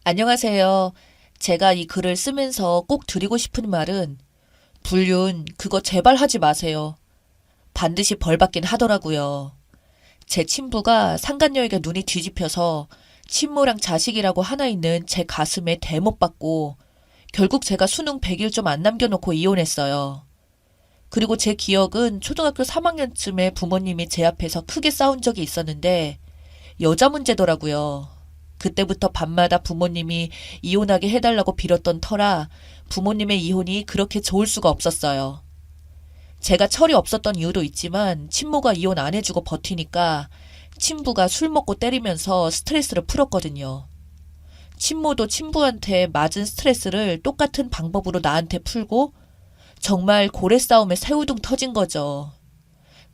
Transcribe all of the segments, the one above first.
안녕하세요. 제가 이 글을 쓰면서 꼭 드리고 싶은 말은 불륜 그거 제발 하지 마세요. 반드시 벌 받긴 하더라고요. 제 친부가 상간녀에게 눈이 뒤집혀서 친모랑 자식이라고 하나 있는 제 가슴에 대못 받고 결국 제가 수능 100일 좀 안 남겨놓고 이혼했어요. 그리고 제 기억은 초등학교 3학년쯤에 부모님이 제 앞에서 크게 싸운 적이 있었는데 여자 문제더라고요. 그때부터 밤마다 부모님이 이혼하게 해달라고 빌었던 터라 부모님의 이혼이 그렇게 좋을 수가 없었어요. 제가 철이 없었던 이유도 있지만 친모가 이혼 안 해주고 버티니까 친부가 술 먹고 때리면서 스트레스를 풀었거든요. 친모도 친부한테 맞은 스트레스를 똑같은 방법으로 나한테 풀고 정말 고래 싸움에 새우등 터진 거죠.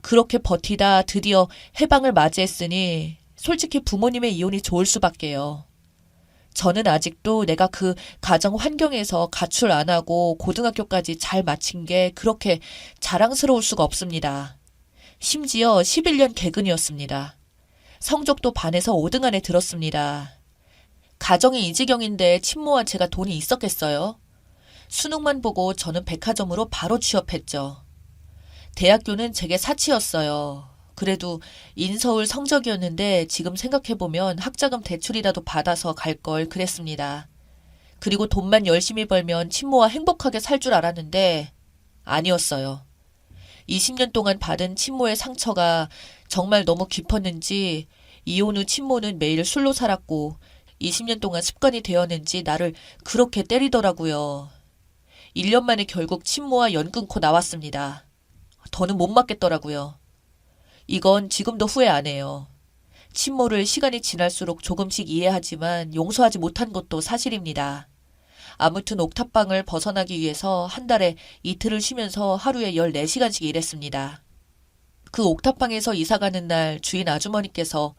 그렇게 버티다 드디어 해방을 맞이했으니 솔직히 부모님의 이혼이 좋을 수밖에요. 저는 아직도 내가 그 가정 환경에서 가출 안 하고 고등학교까지 잘 마친 게 그렇게 자랑스러울 수가 없습니다. 심지어 11년 개근이었습니다. 성적도 반에서 5등 안에 들었습니다. 가정이 이 지경인데 친모와 제가 돈이 있었겠어요? 수능만 보고 저는 백화점으로 바로 취업했죠. 대학교는 제게 사치였어요. 그래도 인서울 성적이었는데 지금 생각해보면 학자금 대출이라도 받아서 갈 걸 그랬습니다. 그리고 돈만 열심히 벌면 친모와 행복하게 살 줄 알았는데 아니었어요. 20년 동안 받은 친모의 상처가 정말 너무 깊었는지 이혼 후 친모는 매일 술로 살았고 20년 동안 습관이 되었는지 나를 그렇게 때리더라고요. 1년 만에 결국 친모와 연 끊고 나왔습니다. 더는 못 맞겠더라고요. 이건 지금도 후회 안 해요. 친모를 시간이 지날수록 조금씩 이해하지만 용서하지 못한 것도 사실입니다. 아무튼 옥탑방을 벗어나기 위해서 한 달에 이틀을 쉬면서 하루에 14시간씩 일했습니다. 그 옥탑방에서 이사가는 날 주인 아주머니께서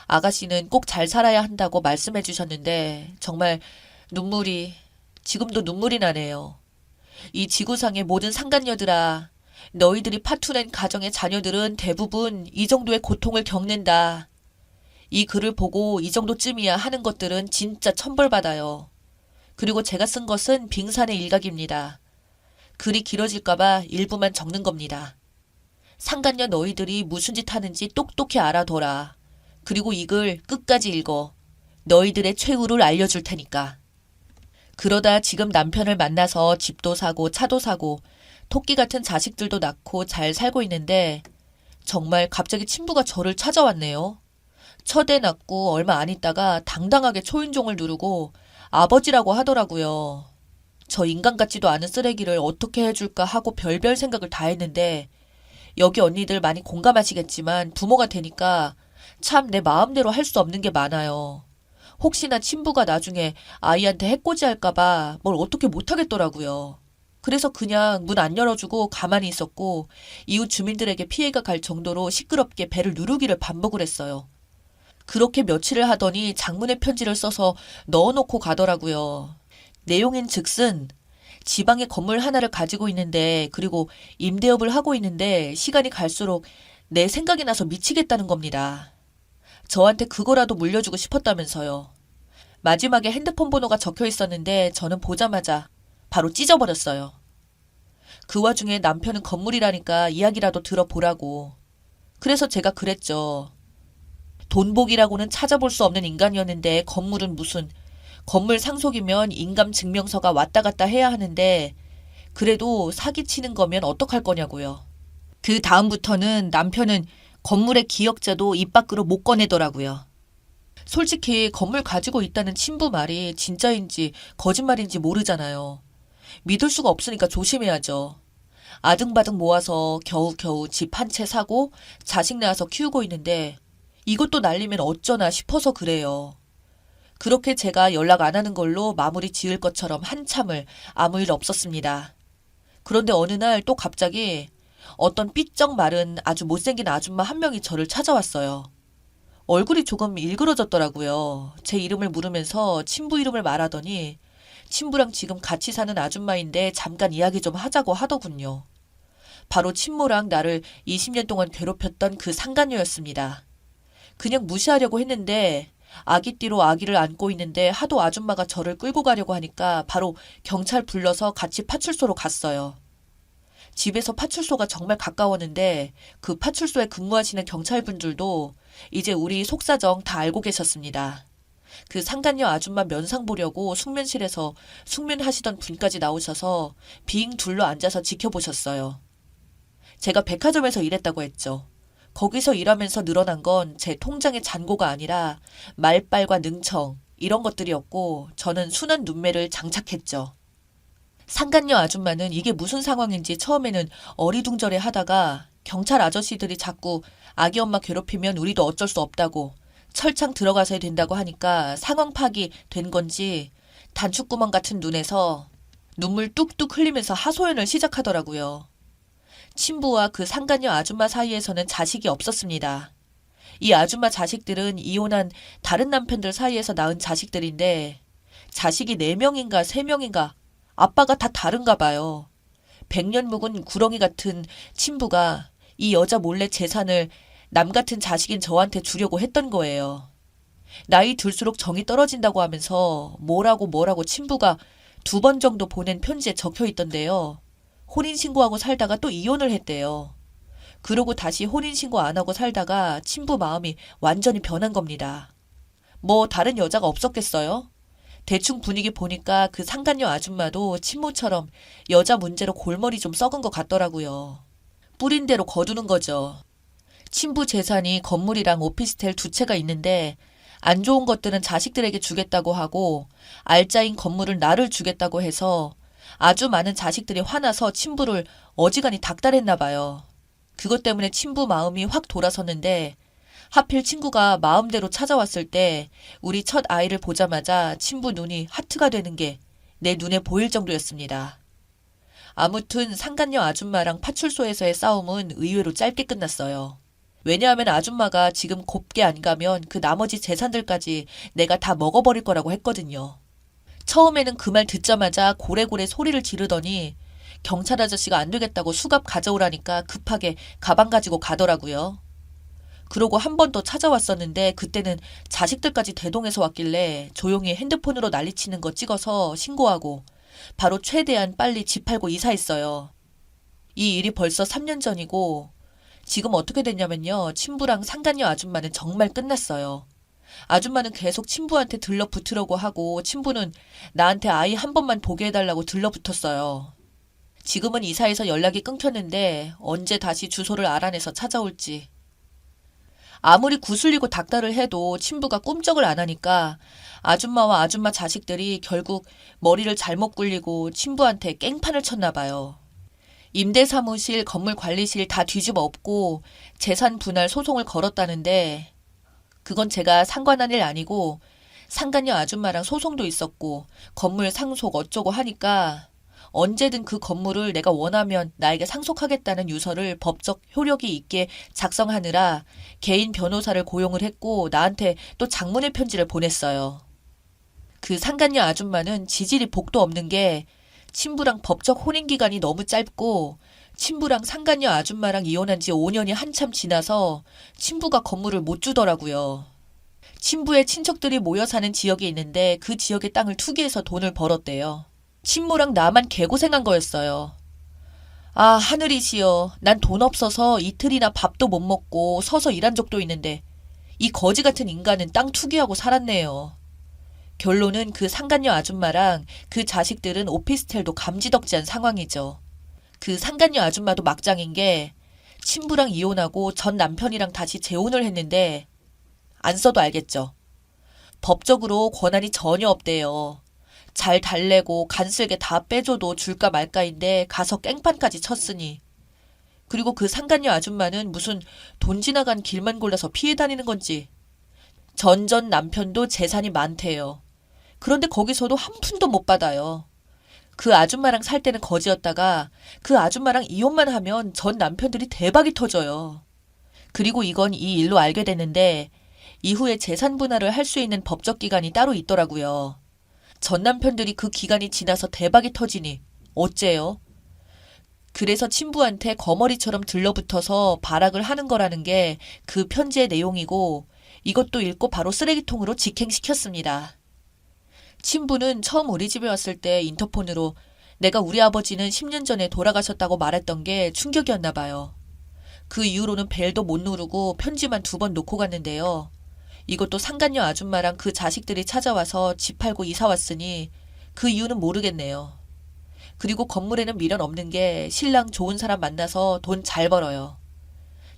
아가씨는 꼭 잘 살아야 한다고 말씀해 주셨는데 정말 지금도 눈물이 나네요. 이 지구상의 모든 상간녀들아, 너희들이 파투낸 가정의 자녀들은 대부분 이 정도의 고통을 겪는다. 이 글을 보고 이 정도쯤이야 하는 것들은 진짜 천벌받아요. 그리고 제가 쓴 것은 빙산의 일각입니다. 글이 길어질까봐 일부만 적는 겁니다. 상간녀 너희들이 무슨 짓 하는지 똑똑히 알아둬라. 그리고 이 글 끝까지 읽어. 너희들의 최후를 알려줄 테니까. 그러다 지금 남편을 만나서 집도 사고 차도 사고 토끼 같은 자식들도 낳고 잘 살고 있는데 정말 갑자기 친부가 저를 찾아왔네요. 첫애 낳고 얼마 안 있다가 당당하게 초인종을 누르고 아버지라고 하더라고요. 저 인간 같지도 않은 쓰레기를 어떻게 해줄까 하고 별별 생각을 다 했는데 여기 언니들 많이 공감하시겠지만 부모가 되니까 참 내 마음대로 할 수 없는 게 많아요. 혹시나 친부가 나중에 아이한테 해코지 할까봐 뭘 어떻게 못하겠더라고요. 그래서 그냥 문 안 열어주고 가만히 있었고 이웃 주민들에게 피해가 갈 정도로 시끄럽게 배를 누르기를 반복을 했어요. 그렇게 며칠을 하더니 장문의 편지를 써서 넣어놓고 가더라고요. 내용인 즉슨 지방에 건물 하나를 가지고 있는데 그리고 임대업을 하고 있는데 시간이 갈수록 내 생각이 나서 미치겠다는 겁니다. 저한테 그거라도 물려주고 싶었다면서요. 마지막에 핸드폰 번호가 적혀 있었는데 저는 보자마자 바로 찢어버렸어요. 그 와중에 남편은 건물이라니까 이야기라도 들어보라고. 그래서 제가 그랬죠. 돈복이라고는 찾아볼 수 없는 인간이었는데 건물은 무슨 건물 상속이면 인감증명서가 왔다 갔다 해야 하는데 그래도 사기치는 거면 어떡할 거냐고요. 그 다음부터는 남편은 건물의 기억자도 입 밖으로 못 꺼내더라고요. 솔직히 건물 가지고 있다는 친부 말이 진짜인지 거짓말인지 모르잖아요. 믿을 수가 없으니까 조심해야죠. 아등바등 모아서 겨우겨우 집 한 채 사고 자식 낳아서 키우고 있는데 이것도 날리면 어쩌나 싶어서 그래요. 그렇게 제가 연락 안 하는 걸로 마무리 지을 것처럼 한참을 아무 일 없었습니다. 그런데 어느 날 또 갑자기 어떤 삐쩍 마른 아주 못생긴 아줌마 한 명이 저를 찾아왔어요. 얼굴이 조금 일그러졌더라고요. 제 이름을 물으면서 친부 이름을 말하더니 친부랑 지금 같이 사는 아줌마인데 잠깐 이야기 좀 하자고 하더군요. 바로 친모랑 나를 20년 동안 괴롭혔던 그 상간녀였습니다. 그냥 무시하려고 했는데 아기띠로 아기를 안고 있는데 하도 아줌마가 저를 끌고 가려고 하니까 바로 경찰 불러서 같이 파출소로 갔어요. 집에서 파출소가 정말 가까웠는데 그 파출소에 근무하시는 경찰분들도 이제 우리 속사정 다 알고 계셨습니다. 그 상간녀 아줌마 면상 보려고 숙면실에서 숙면하시던 분까지 나오셔서 빙 둘러 앉아서 지켜보셨어요. 제가 백화점에서 일했다고 했죠. 거기서 일하면서 늘어난 건 제 통장의 잔고가 아니라 말빨과 능청 이런 것들이었고 저는 순한 눈매를 장착했죠. 상간녀 아줌마는 이게 무슨 상황인지 처음에는 어리둥절해 하다가 경찰 아저씨들이 자꾸 아기 엄마 괴롭히면 우리도 어쩔 수 없다고 철창 들어가서야 된다고 하니까 상황 파악이 된 건지 단추구멍 같은 눈에서 눈물 뚝뚝 흘리면서 하소연을 시작하더라고요. 친부와 그 상간녀 아줌마 사이에서는 자식이 없었습니다. 이 아줌마 자식들은 이혼한 다른 남편들 사이에서 낳은 자식들인데 자식이 4명인가 3명인가 아빠가 다 다른가 봐요. 100년 묵은 구렁이 같은 친부가 이 여자 몰래 재산을 남 같은 자식인 저한테 주려고 했던 거예요. 나이 들수록 정이 떨어진다고 하면서 뭐라고 친부가 2번 정도 보낸 편지에 적혀 있던데요. 혼인신고하고 살다가 또 이혼을 했대요. 그러고 다시 혼인신고 안 하고 살다가 친부 마음이 완전히 변한 겁니다. 뭐 다른 여자가 없었겠어요? 대충 분위기 보니까 그 상간녀 아줌마도 친모처럼 여자 문제로 골머리 좀 썩은 것 같더라고요. 뿌린 대로 거두는 거죠. 친부 재산이 건물이랑 오피스텔 2채가 있는데 안 좋은 것들은 자식들에게 주겠다고 하고 알짜인 건물을 나를 주겠다고 해서 아주 많은 자식들이 화나서 친부를 어지간히 닥달했나 봐요. 그것 때문에 친부 마음이 확 돌아섰는데 하필 친구가 마음대로 찾아왔을 때 우리 첫 아이를 보자마자 친부 눈이 하트가 되는 게 내 눈에 보일 정도였습니다. 아무튼 상간녀 아줌마랑 파출소에서의 싸움은 의외로 짧게 끝났어요. 왜냐하면 아줌마가 지금 곱게 안 가면 그 나머지 재산들까지 내가 다 먹어버릴 거라고 했거든요. 처음에는 그 말 듣자마자 고래고래 소리를 지르더니 경찰 아저씨가 안 되겠다고 수갑 가져오라니까 급하게 가방 가지고 가더라고요. 그러고 한 번 더 찾아왔었는데 그때는 자식들까지 대동해서 왔길래 조용히 핸드폰으로 난리치는 거 찍어서 신고하고 바로 최대한 빨리 집 팔고 이사했어요. 이 일이 벌써 3년 전이고 지금 어떻게 됐냐면요. 친부랑 상간녀 아줌마는 정말 끝났어요. 아줌마는 계속 친부한테 들러붙으려고 하고 친부는 나한테 아이 한 번만 보게 해달라고 들러붙었어요. 지금은 이사해서 연락이 끊겼는데 언제 다시 주소를 알아내서 찾아올지. 아무리 구슬리고 닥달을 해도 친부가 꿈쩍을 안 하니까 아줌마와 아줌마 자식들이 결국 머리를 잘못 굴리고 친부한테 깽판을 쳤나 봐요. 임대사무실, 건물관리실 다 뒤집어 엎고 재산 분할 소송을 걸었다는데 그건 제가 상관한 일 아니고 상간녀 아줌마랑 소송도 있었고 건물 상속 어쩌고 하니까 언제든 그 건물을 내가 원하면 나에게 상속하겠다는 유서를 법적 효력이 있게 작성하느라 개인 변호사를 고용을 했고 나한테 또 장문의 편지를 보냈어요. 그 상간녀 아줌마는 지질이 복도 없는 게 친부랑 법적 혼인기간이 너무 짧고 친부랑 상간녀 아줌마랑 이혼한 지 5년이 한참 지나서 친부가 건물을 못 주더라고요. 친부의 친척들이 모여 사는 지역이 있는데 그 지역의 땅을 투기해서 돈을 벌었대요. 친모랑 나만 개고생한 거였어요. 아, 하늘이시여. 난 돈 없어서 이틀이나 밥도 못 먹고 서서 일한 적도 있는데 이 거지 같은 인간은 땅 투기하고 살았네요. 결론은 그 상간녀 아줌마랑 그 자식들은 오피스텔도 감지덕지한 상황이죠. 그 상간녀 아줌마도 막장인 게 친부랑 이혼하고 전 남편이랑 다시 재혼을 했는데 안 써도 알겠죠. 법적으로 권한이 전혀 없대요. 잘 달래고 간쓸게 다 빼줘도 줄까 말까인데 가서 깽판까지 쳤으니. 그리고 그 상간녀 아줌마는 무슨 돈 지나간 길만 골라서 피해 다니는 건지. 전 남편도 재산이 많대요. 그런데 거기서도 한 푼도 못 받아요. 그 아줌마랑 살 때는 거지였다가 그 아줌마랑 이혼만 하면 전 남편들이 대박이 터져요. 그리고 이건 이 일로 알게 됐는데 이후에 재산 분할을 할 수 있는 법적 기간이 따로 있더라고요. 전 남편들이 그 기간이 지나서 대박이 터지니 어째요? 그래서 친부한테 거머리처럼 들러붙어서 발악을 하는 거라는 게 그 편지의 내용이고 이것도 읽고 바로 쓰레기통으로 직행시켰습니다. 친부는 처음 우리 집에 왔을 때 인터폰으로 내가 우리 아버지는 10년 전에 돌아가셨다고 말했던 게 충격이었나 봐요. 그 이후로는 벨도 못 누르고 편지만 2번 놓고 갔는데요. 이것도 상간녀 아줌마랑 그 자식들이 찾아와서 집 팔고 이사 왔으니 그 이유는 모르겠네요. 그리고 건물에는 미련 없는 게 신랑 좋은 사람 만나서 돈 잘 벌어요.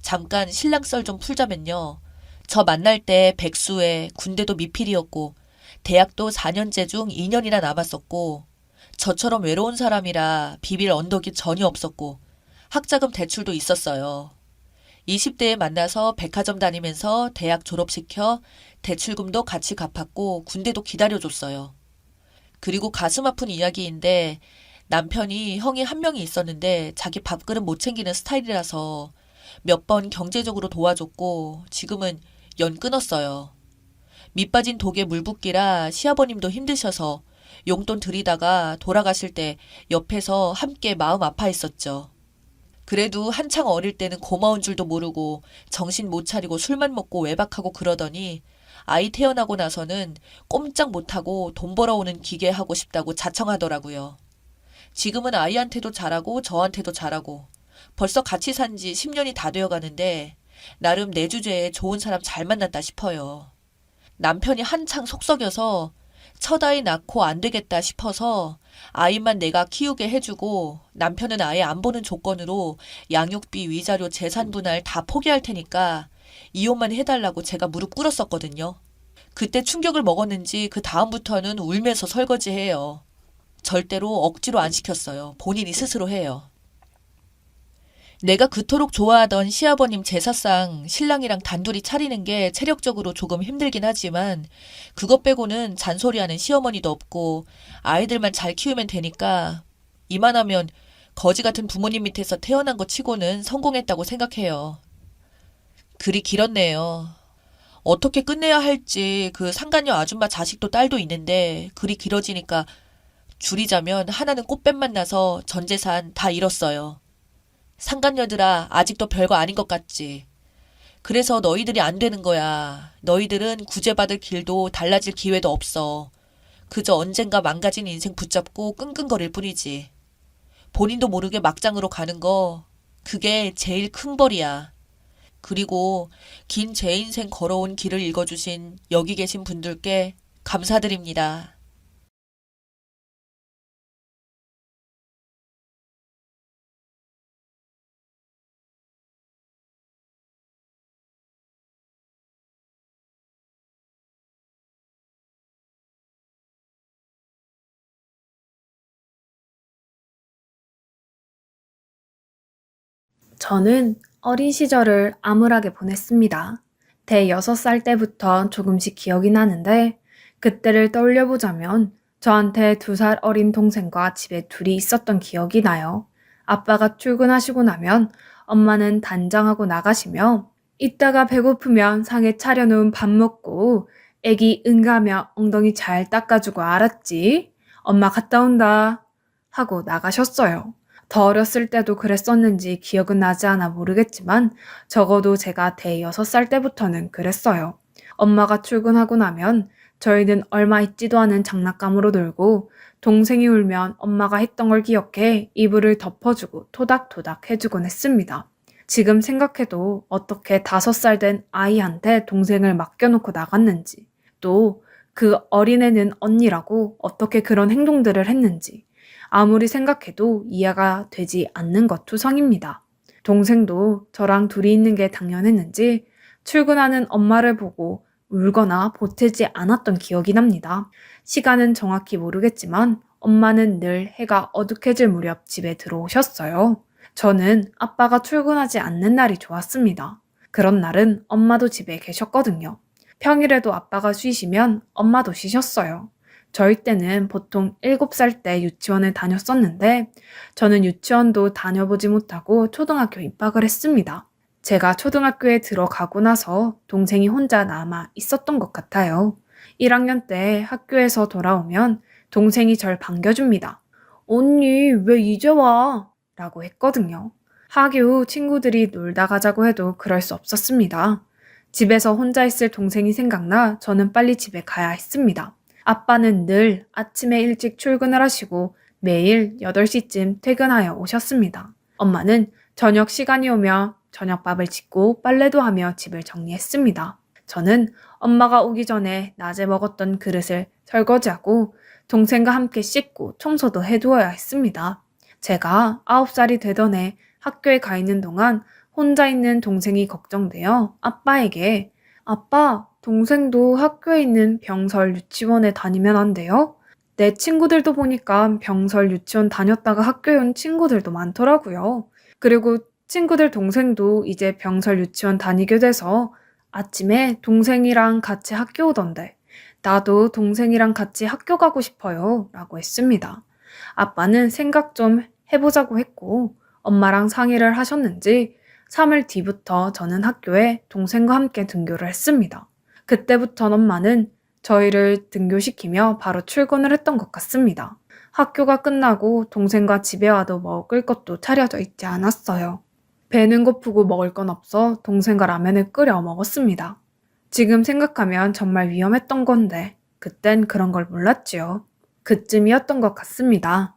잠깐 신랑 썰 좀 풀자면요. 저 만날 때 백수에 군대도 미필이었고 대학도 4년제 중 2년이나 남았었고 저처럼 외로운 사람이라 비빌 언덕이 전혀 없었고 학자금 대출도 있었어요. 20대에 만나서 백화점 다니면서 대학 졸업시켜 대출금도 같이 갚았고 군대도 기다려줬어요. 그리고 가슴 아픈 이야기인데 남편이 형이 한 명이 있었는데 자기 밥그릇 못 챙기는 스타일이라서 몇 번 경제적으로 도와줬고 지금은 연 끊었어요. 밑빠진 독에 물 붓기라 시아버님도 힘드셔서 용돈 드리다가 돌아가실 때 옆에서 함께 마음 아파했었죠. 그래도 한창 어릴 때는 고마운 줄도 모르고 정신 못 차리고 술만 먹고 외박하고 그러더니 아이 태어나고 나서는 꼼짝 못하고 돈 벌어오는 기계 하고 싶다고 자청하더라고요. 지금은 아이한테도 잘하고 저한테도 잘하고 벌써 같이 산 지 10년이 다 되어 가는데 나름 내 주제에 좋은 사람 잘 만났다 싶어요. 남편이 한창 속썩여서 첫 아이 낳고 안 되겠다 싶어서 아이만 내가 키우게 해주고 남편은 아예 안 보는 조건으로 양육비, 위자료, 재산 분할 다 포기할 테니까 이혼만 해달라고 제가 무릎 꿇었었거든요. 그때 충격을 먹었는지 그 다음부터는 울면서 설거지해요. 절대로 억지로 안 시켰어요. 본인이 스스로 해요. 내가 그토록 좋아하던 시아버님 제사상 신랑이랑 단둘이 차리는 게 체력적으로 조금 힘들긴 하지만 그것 빼고는 잔소리하는 시어머니도 없고 아이들만 잘 키우면 되니까 이만하면 거지 같은 부모님 밑에서 태어난 것 치고는 성공했다고 생각해요. 글이 길었네요. 어떻게 끝내야 할지 그 상간녀 아줌마 자식도 딸도 있는데 글이 길어지니까 줄이자면 하나는 꽃뱀만 나서 전 재산 다 잃었어요. 상간녀들아, 아직도 별거 아닌 것 같지. 그래서 너희들이 안 되는 거야. 너희들은 구제받을 길도 달라질 기회도 없어. 그저 언젠가 망가진 인생 붙잡고 끙끙거릴 뿐이지. 본인도 모르게 막장으로 가는 거, 그게 제일 큰 벌이야. 그리고 긴 제 인생 걸어온 길을 읽어주신 여기 계신 분들께 감사드립니다. 저는 어린 시절을 암울하게 보냈습니다. 대여섯 살 때부터 조금씩 기억이 나는데 그때를 떠올려보자면 저한테 2살 어린 동생과 집에 둘이 있었던 기억이 나요. 아빠가 출근하시고 나면 엄마는 단장하고 나가시며 이따가 배고프면 상에 차려놓은 밥 먹고 애기 응가며 엉덩이 잘 닦아주고 알았지? 엄마 갔다 온다 하고 나가셨어요. 더 어렸을 때도 그랬었는지 기억은 나지 않아 모르겠지만 적어도 제가 대여섯 살 때부터는 그랬어요. 엄마가 출근하고 나면 저희는 얼마 있지도 않은 장난감으로 놀고 동생이 울면 엄마가 했던 걸 기억해 이불을 덮어주고 토닥토닥 해주곤 했습니다. 지금 생각해도 어떻게 5살 된 아이한테 동생을 맡겨놓고 나갔는지 또 그 어린애는 언니라고 어떻게 그런 행동들을 했는지 아무리 생각해도 이해가 되지 않는 것 투성입니다. 동생도 저랑 둘이 있는 게 당연했는지 출근하는 엄마를 보고 울거나 보태지 않았던 기억이 납니다. 시간은 정확히 모르겠지만 엄마는 늘 해가 어둑해질 무렵 집에 들어오셨어요. 저는 아빠가 출근하지 않는 날이 좋았습니다. 그런 날은 엄마도 집에 계셨거든요. 평일에도 아빠가 쉬시면 엄마도 쉬셨어요. 저희 때는 보통 7살 때 유치원을 다녔었는데 저는 유치원도 다녀보지 못하고 초등학교 입학을 했습니다. 제가 초등학교에 들어가고 나서 동생이 혼자 남아 있었던 것 같아요. 1학년 때 학교에서 돌아오면 동생이 절 반겨줍니다. 언니, 왜 이제 와? 라고 했거든요. 하교 친구들이 놀다 가자고 해도 그럴 수 없었습니다. 집에서 혼자 있을 동생이 생각나 저는 빨리 집에 가야 했습니다. 아빠는 늘 아침에 일찍 출근을 하시고 매일 8시쯤 퇴근하여 오셨습니다. 엄마는 저녁 시간이 오며 저녁밥을 짓고 빨래도 하며 집을 정리했습니다. 저는 엄마가 오기 전에 낮에 먹었던 그릇을 설거지하고 동생과 함께 씻고 청소도 해두어야 했습니다. 제가 9살이 되던 해 학교에 가 있는 동안 혼자 있는 동생이 걱정되어 아빠에게 아빠, 동생도 학교에 있는 병설 유치원에 다니면 안 돼요? 내 친구들도 보니까 병설 유치원 다녔다가 학교에 온 친구들도 많더라고요. 그리고 친구들 동생도 이제 병설 유치원 다니게 돼서 아침에 동생이랑 같이 학교 오던데 나도 동생이랑 같이 학교 가고 싶어요 라고 했습니다. 아빠는 생각 좀 해보자고 했고 엄마랑 상의를 하셨는지 3일 뒤부터 저는 학교에 동생과 함께 등교를 했습니다. 그때부터 엄마는 저희를 등교시키며 바로 출근을 했던 것 같습니다. 학교가 끝나고 동생과 집에 와도 먹을 것도 차려져 있지 않았어요. 배는 고프고 먹을 건 없어 동생과 라면을 끓여 먹었습니다. 지금 생각하면 정말 위험했던 건데 그땐 그런 걸 몰랐지요. 그쯤이었던 것 같습니다.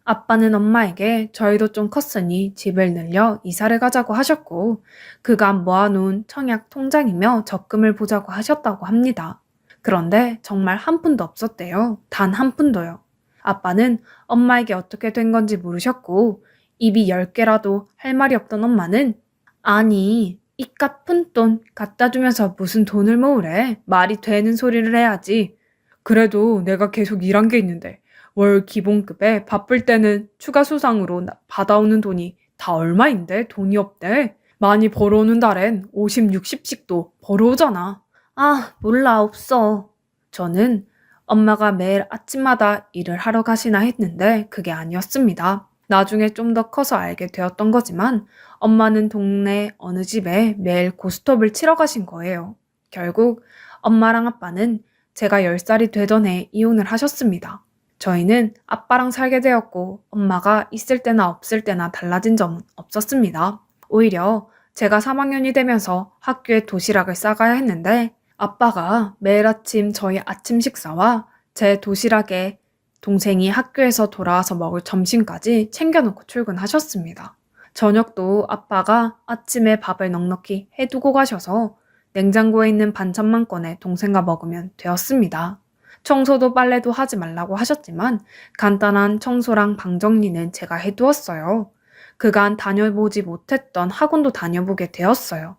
아빠는 엄마에게 저희도 좀 컸으니 집을 늘려 이사를 가자고 하셨고 그간 모아놓은 청약 통장이며 적금을 보자고 하셨다고 합니다. 그런데 정말 한 푼도 없었대요. 단 한 푼도요. 아빠는 엄마에게 어떻게 된 건지 모르셨고 입이 10개라도 할 말이 없던 엄마는 아니 이깟 푼돈 갖다 주면서 무슨 돈을 모으래? 말이 되는 소리를 해야지. 그래도 내가 계속 일한 게 있는데 월 기본급에 바쁠 때는 추가 수당으로 받아오는 돈이 다 얼마인데 돈이 없대. 많이 벌어오는 달엔 50, 60씩도 벌어오잖아. 아, 몰라, 없어. 저는 엄마가 매일 아침마다 일을 하러 가시나 했는데 그게 아니었습니다. 나중에 좀 더 커서 알게 되었던 거지만 엄마는 동네 어느 집에 매일 고스톱을 치러 가신 거예요. 결국 엄마랑 아빠는 제가 10살이 되던 해 이혼을 하셨습니다. 저희는 아빠랑 살게 되었고 엄마가 있을 때나 없을 때나 달라진 점은 없었습니다. 오히려 제가 3학년이 되면서 학교에 도시락을 싸가야 했는데 아빠가 매일 아침 저희 아침 식사와 제 도시락에 동생이 학교에서 돌아와서 먹을 점심까지 챙겨놓고 출근하셨습니다. 저녁도 아빠가 아침에 밥을 넉넉히 해두고 가셔서 냉장고에 있는 반찬만 꺼내 동생과 먹으면 되었습니다. 청소도 빨래도 하지 말라고 하셨지만 간단한 청소랑 방 정리는 제가 해두었어요. 그간 다녀보지 못했던 학원도 다녀보게 되었어요.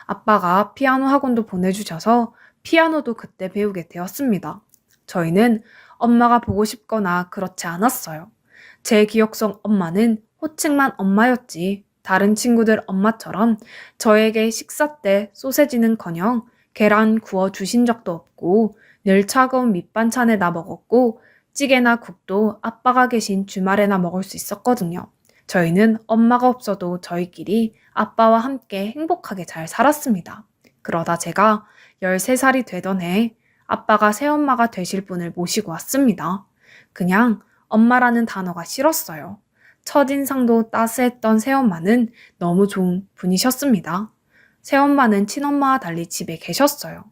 아빠가 피아노 학원도 보내주셔서 피아노도 그때 배우게 되었습니다. 저희는 엄마가 보고 싶거나 그렇지 않았어요. 제 기억 속 엄마는 호칭만 엄마였지 다른 친구들 엄마처럼 저에게 식사 때 소세지는커녕 계란 구워 주신 적도 없고 늘 차가운 밑반찬에나 먹었고 찌개나 국도 아빠가 계신 주말에나 먹을 수 있었거든요. 저희는 엄마가 없어도 저희끼리 아빠와 함께 행복하게 잘 살았습니다. 그러다 제가 13살이 되던 해 아빠가 새엄마가 되실 분을 모시고 왔습니다. 그냥 엄마라는 단어가 싫었어요. 첫인상도 따스했던 새엄마는 너무 좋은 분이셨습니다. 새엄마는 친엄마와 달리 집에 계셨어요.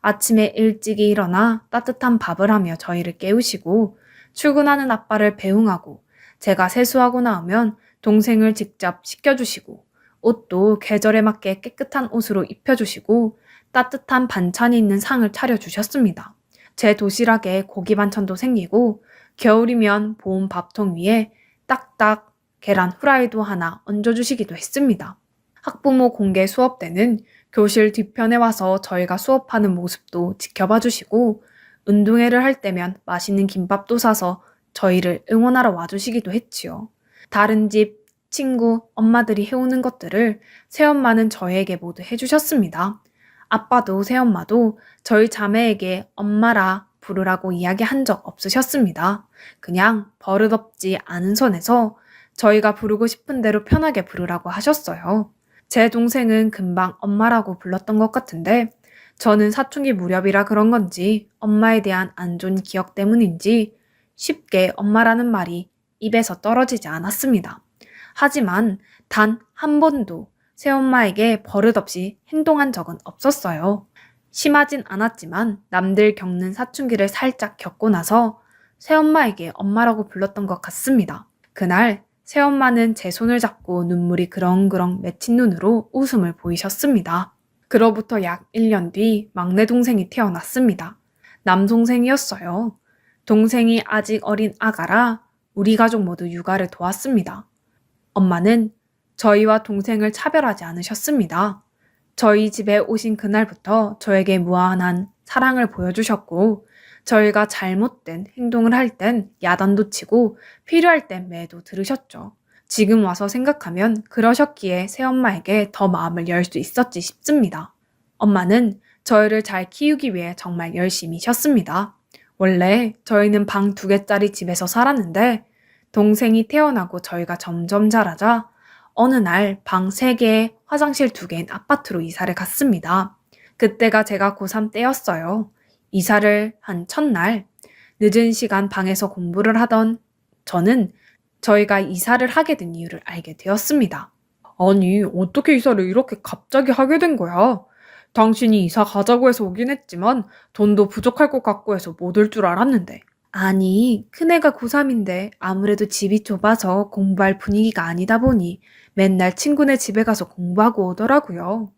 아침에 일찍이 일어나 따뜻한 밥을 하며 저희를 깨우시고 출근하는 아빠를 배웅하고 제가 세수하고 나오면 동생을 직접 씻겨주시고 옷도 계절에 맞게 깨끗한 옷으로 입혀주시고 따뜻한 반찬이 있는 상을 차려주셨습니다. 제 도시락에 고기 반찬도 생기고 겨울이면 보온 밥통 위에 딱딱 계란 후라이도 하나 얹어주시기도 했습니다. 학부모 공개 수업 때는 교실 뒤편에 와서 저희가 수업하는 모습도 지켜봐 주시고 운동회를 할 때면 맛있는 김밥도 사서 저희를 응원하러 와주시기도 했지요. 다른 집, 친구, 엄마들이 해오는 것들을 새엄마는 저에게 모두 해주셨습니다. 아빠도 새엄마도 저희 자매에게 엄마라 부르라고 이야기한 적 없으셨습니다. 그냥 버릇없지 않은 선에서 저희가 부르고 싶은 대로 편하게 부르라고 하셨어요. 제 동생은 금방 엄마라고 불렀던 것 같은데 저는 사춘기 무렵이라 그런 건지 엄마에 대한 안 좋은 기억 때문인지 쉽게 엄마라는 말이 입에서 떨어지지 않았습니다. 하지만 단 한 번도 새엄마에게 버릇없이 행동한 적은 없었어요. 심하진 않았지만 남들 겪는 사춘기를 살짝 겪고 나서 새엄마에게 엄마라고 불렀던 것 같습니다. 그날 새엄마는 제 손을 잡고 눈물이 그렁그렁 맺힌 눈으로 웃음을 보이셨습니다. 그로부터 약 1년 뒤 막내 동생이 태어났습니다. 남동생이었어요. 동생이 아직 어린 아가라 우리 가족 모두 육아를 도왔습니다. 엄마는 저희와 동생을 차별하지 않으셨습니다. 저희 집에 오신 그날부터 저에게 무한한 사랑을 보여주셨고 저희가 잘못된 행동을 할 땐 야단도 치고 필요할 땐 매도 들으셨죠. 지금 와서 생각하면 그러셨기에 새엄마에게 더 마음을 열 수 있었지 싶습니다. 엄마는 저희를 잘 키우기 위해 정말 열심히 쉬었습니다. 원래 저희는 방 2개짜리 집에서 살았는데 동생이 태어나고 저희가 점점 자라자 어느 날 방 3개, 화장실 2개인 아파트로 이사를 갔습니다. 그때가 제가 고3 때였어요. 이사를 한 첫날, 늦은 시간 방에서 공부를 하던 저는 저희가 이사를 하게 된 이유를 알게 되었습니다. 아니, 어떻게 이사를 이렇게 갑자기 하게 된 거야? 당신이 이사 가자고 해서 오긴 했지만 돈도 부족할 것 같고 해서 못 올 줄 알았는데. 아니, 큰애가 고3인데 아무래도 집이 좁아서 공부할 분위기가 아니다 보니 맨날 친구네 집에 가서 공부하고 오더라고요.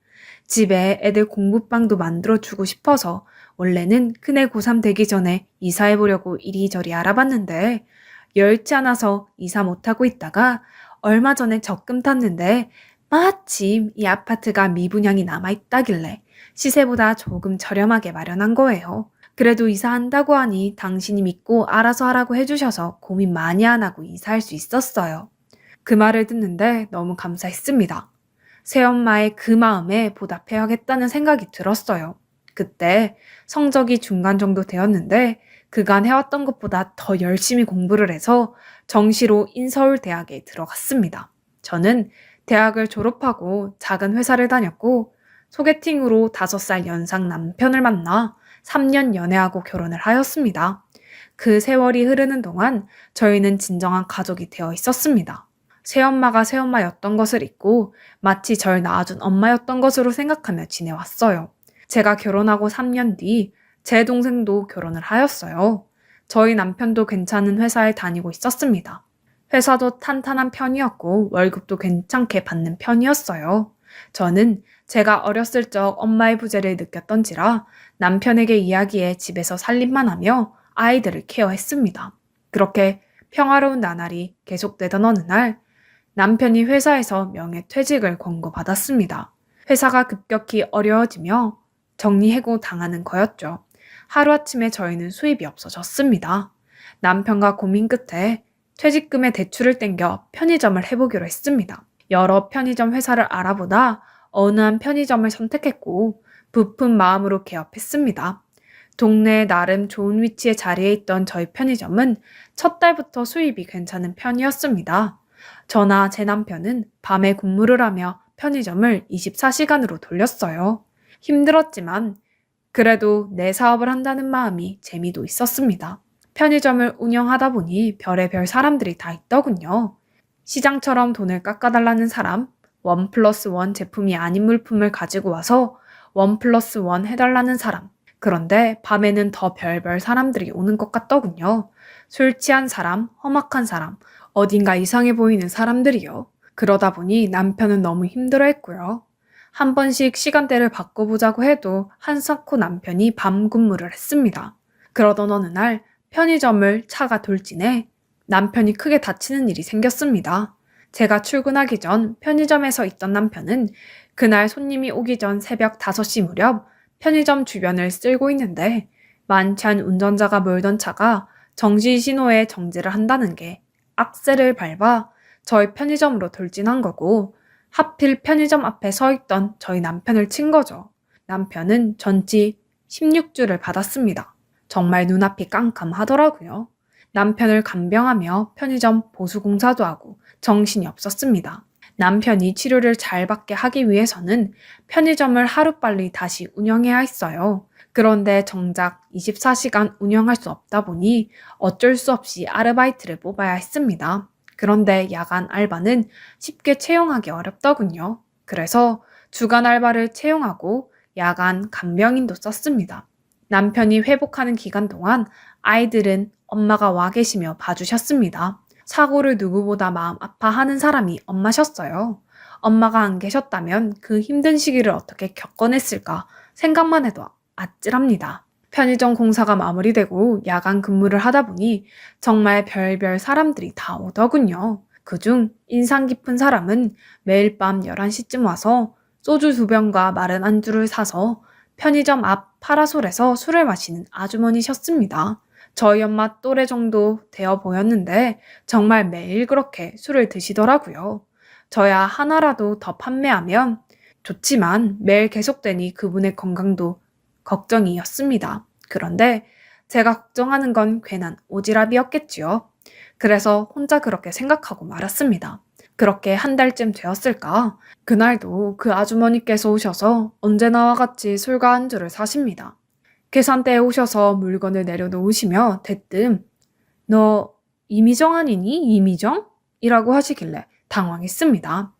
집에 애들 공부방도 만들어주고 싶어서 원래는 큰애 고3 되기 전에 이사해보려고 이리저리 알아봤는데 여의치 않아서 이사 못하고 있다가 얼마 전에 적금 탔는데 마침 이 아파트가 미분양이 남아있다길래 시세보다 조금 저렴하게 마련한 거예요. 그래도 이사한다고 하니 당신이 믿고 알아서 하라고 해주셔서 고민 많이 안 하고 이사할 수 있었어요. 그 말을 듣는데 너무 감사했습니다. 새엄마의 그 마음에 보답해야겠다는 생각이 들었어요. 그때 성적이 중간 정도 되었는데 그간 해왔던 것보다 더 열심히 공부를 해서 정시로 인서울대학에 들어갔습니다. 저는 대학을 졸업하고 작은 회사를 다녔고 소개팅으로 5살 연상 남편을 만나 3년 연애하고 결혼을 하였습니다. 그 세월이 흐르는 동안 저희는 진정한 가족이 되어 있었습니다. 새엄마가 새엄마였던 것을 잊고 마치 절 낳아준 엄마였던 것으로 생각하며 지내왔어요. 제가 결혼하고 3년 뒤 제 동생도 결혼을 하였어요. 저희 남편도 괜찮은 회사에 다니고 있었습니다. 회사도 탄탄한 편이었고 월급도 괜찮게 받는 편이었어요. 저는 제가 어렸을 적 엄마의 부재를 느꼈던지라 남편에게 이야기해 집에서 살림만 하며 아이들을 케어했습니다. 그렇게 평화로운 나날이 계속되던 어느 날 남편이 회사에서 명예퇴직을 권고받았습니다. 회사가 급격히 어려워지며 정리해고 당하는 거였죠. 하루아침에 저희는 수입이 없어졌습니다. 남편과 고민 끝에 퇴직금의 대출을 땡겨 편의점을 해보기로 했습니다. 여러 편의점 회사를 알아보다 어느 한 편의점을 선택했고 부푼 마음으로 개업했습니다. 동네에 나름 좋은 위치에 자리해 있던 저희 편의점은 첫 달부터 수입이 괜찮은 편이었습니다. 저나 제 남편은 밤에 근무를 하며 편의점을 24시간으로 돌렸어요. 힘들었지만 그래도 내 사업을 한다는 마음이 재미도 있었습니다. 편의점을 운영하다 보니 별의별 사람들이 다 있더군요. 시장처럼 돈을 깎아달라는 사람, 1+1 제품이 아닌 물품을 가지고 와서 1+1 해달라는 사람. 그런데 밤에는 더 별별 사람들이 오는 것 같더군요. 술 취한 사람, 험악한 사람, 어딘가 이상해 보이는 사람들이요. 그러다 보니 남편은 너무 힘들어했고요. 한 번씩 시간대를 바꿔보자고 해도 한사코 남편이 밤 근무를 했습니다. 그러던 어느 날 편의점을 차가 돌진해 남편이 크게 다치는 일이 생겼습니다. 제가 출근하기 전 편의점에서 있던 남편은 그날 손님이 오기 전 새벽 5시 무렵 편의점 주변을 쓸고 있는데 만찬 운전자가 몰던 차가 정지 신호에 정지를 한다는 게 악셀을 밟아 저희 편의점으로 돌진한 거고 하필 편의점 앞에 서 있던 저희 남편을 친 거죠. 남편은 전치 16주를 받았습니다. 정말 눈앞이 깜깜하더라고요. 남편을 간병하며 편의점 보수공사도 하고 정신이 없었습니다. 남편이 치료를 잘 받게 하기 위해서는 편의점을 하루빨리 다시 운영해야 했어요. 그런데 정작 24시간 운영할 수 없다 보니 어쩔 수 없이 아르바이트를 뽑아야 했습니다. 그런데 야간 알바는 쉽게 채용하기 어렵더군요. 그래서 주간 알바를 채용하고 야간 간병인도 썼습니다. 남편이 회복하는 기간 동안 아이들은 엄마가 와 계시며 봐주셨습니다. 사고를 누구보다 마음 아파하는 사람이 엄마셨어요. 엄마가 안 계셨다면 그 힘든 시기를 어떻게 겪어냈을까 생각만 해도 아찔합니다. 편의점 공사가 마무리되고 야간 근무를 하다 보니 정말 별별 사람들이 다 오더군요. 그중 인상 깊은 사람은 매일 밤 11시쯤 와서 소주 2병과 마른 안주를 사서 편의점 앞 파라솔에서 술을 마시는 아주머니셨습니다. 저희 엄마 또래 정도 되어 보였는데 정말 매일 그렇게 술을 드시더라고요. 저야 하나라도 더 판매하면 좋지만 매일 계속되니 그분의 건강도 걱정이었습니다. 그런데 제가 걱정하는 건 괜한 오지랖이었겠지요. 그래서 혼자 그렇게 생각하고 말았습니다. 그렇게 한 달쯤 되었을까? 그날도 그 아주머니께서 오셔서 언제나와 같이 술과 안주를 사십니다. 계산대에 오셔서 물건을 내려놓으시며 대뜸 너 이미정 아니니? 이미정? 이라고 하시길래 당황했습니다.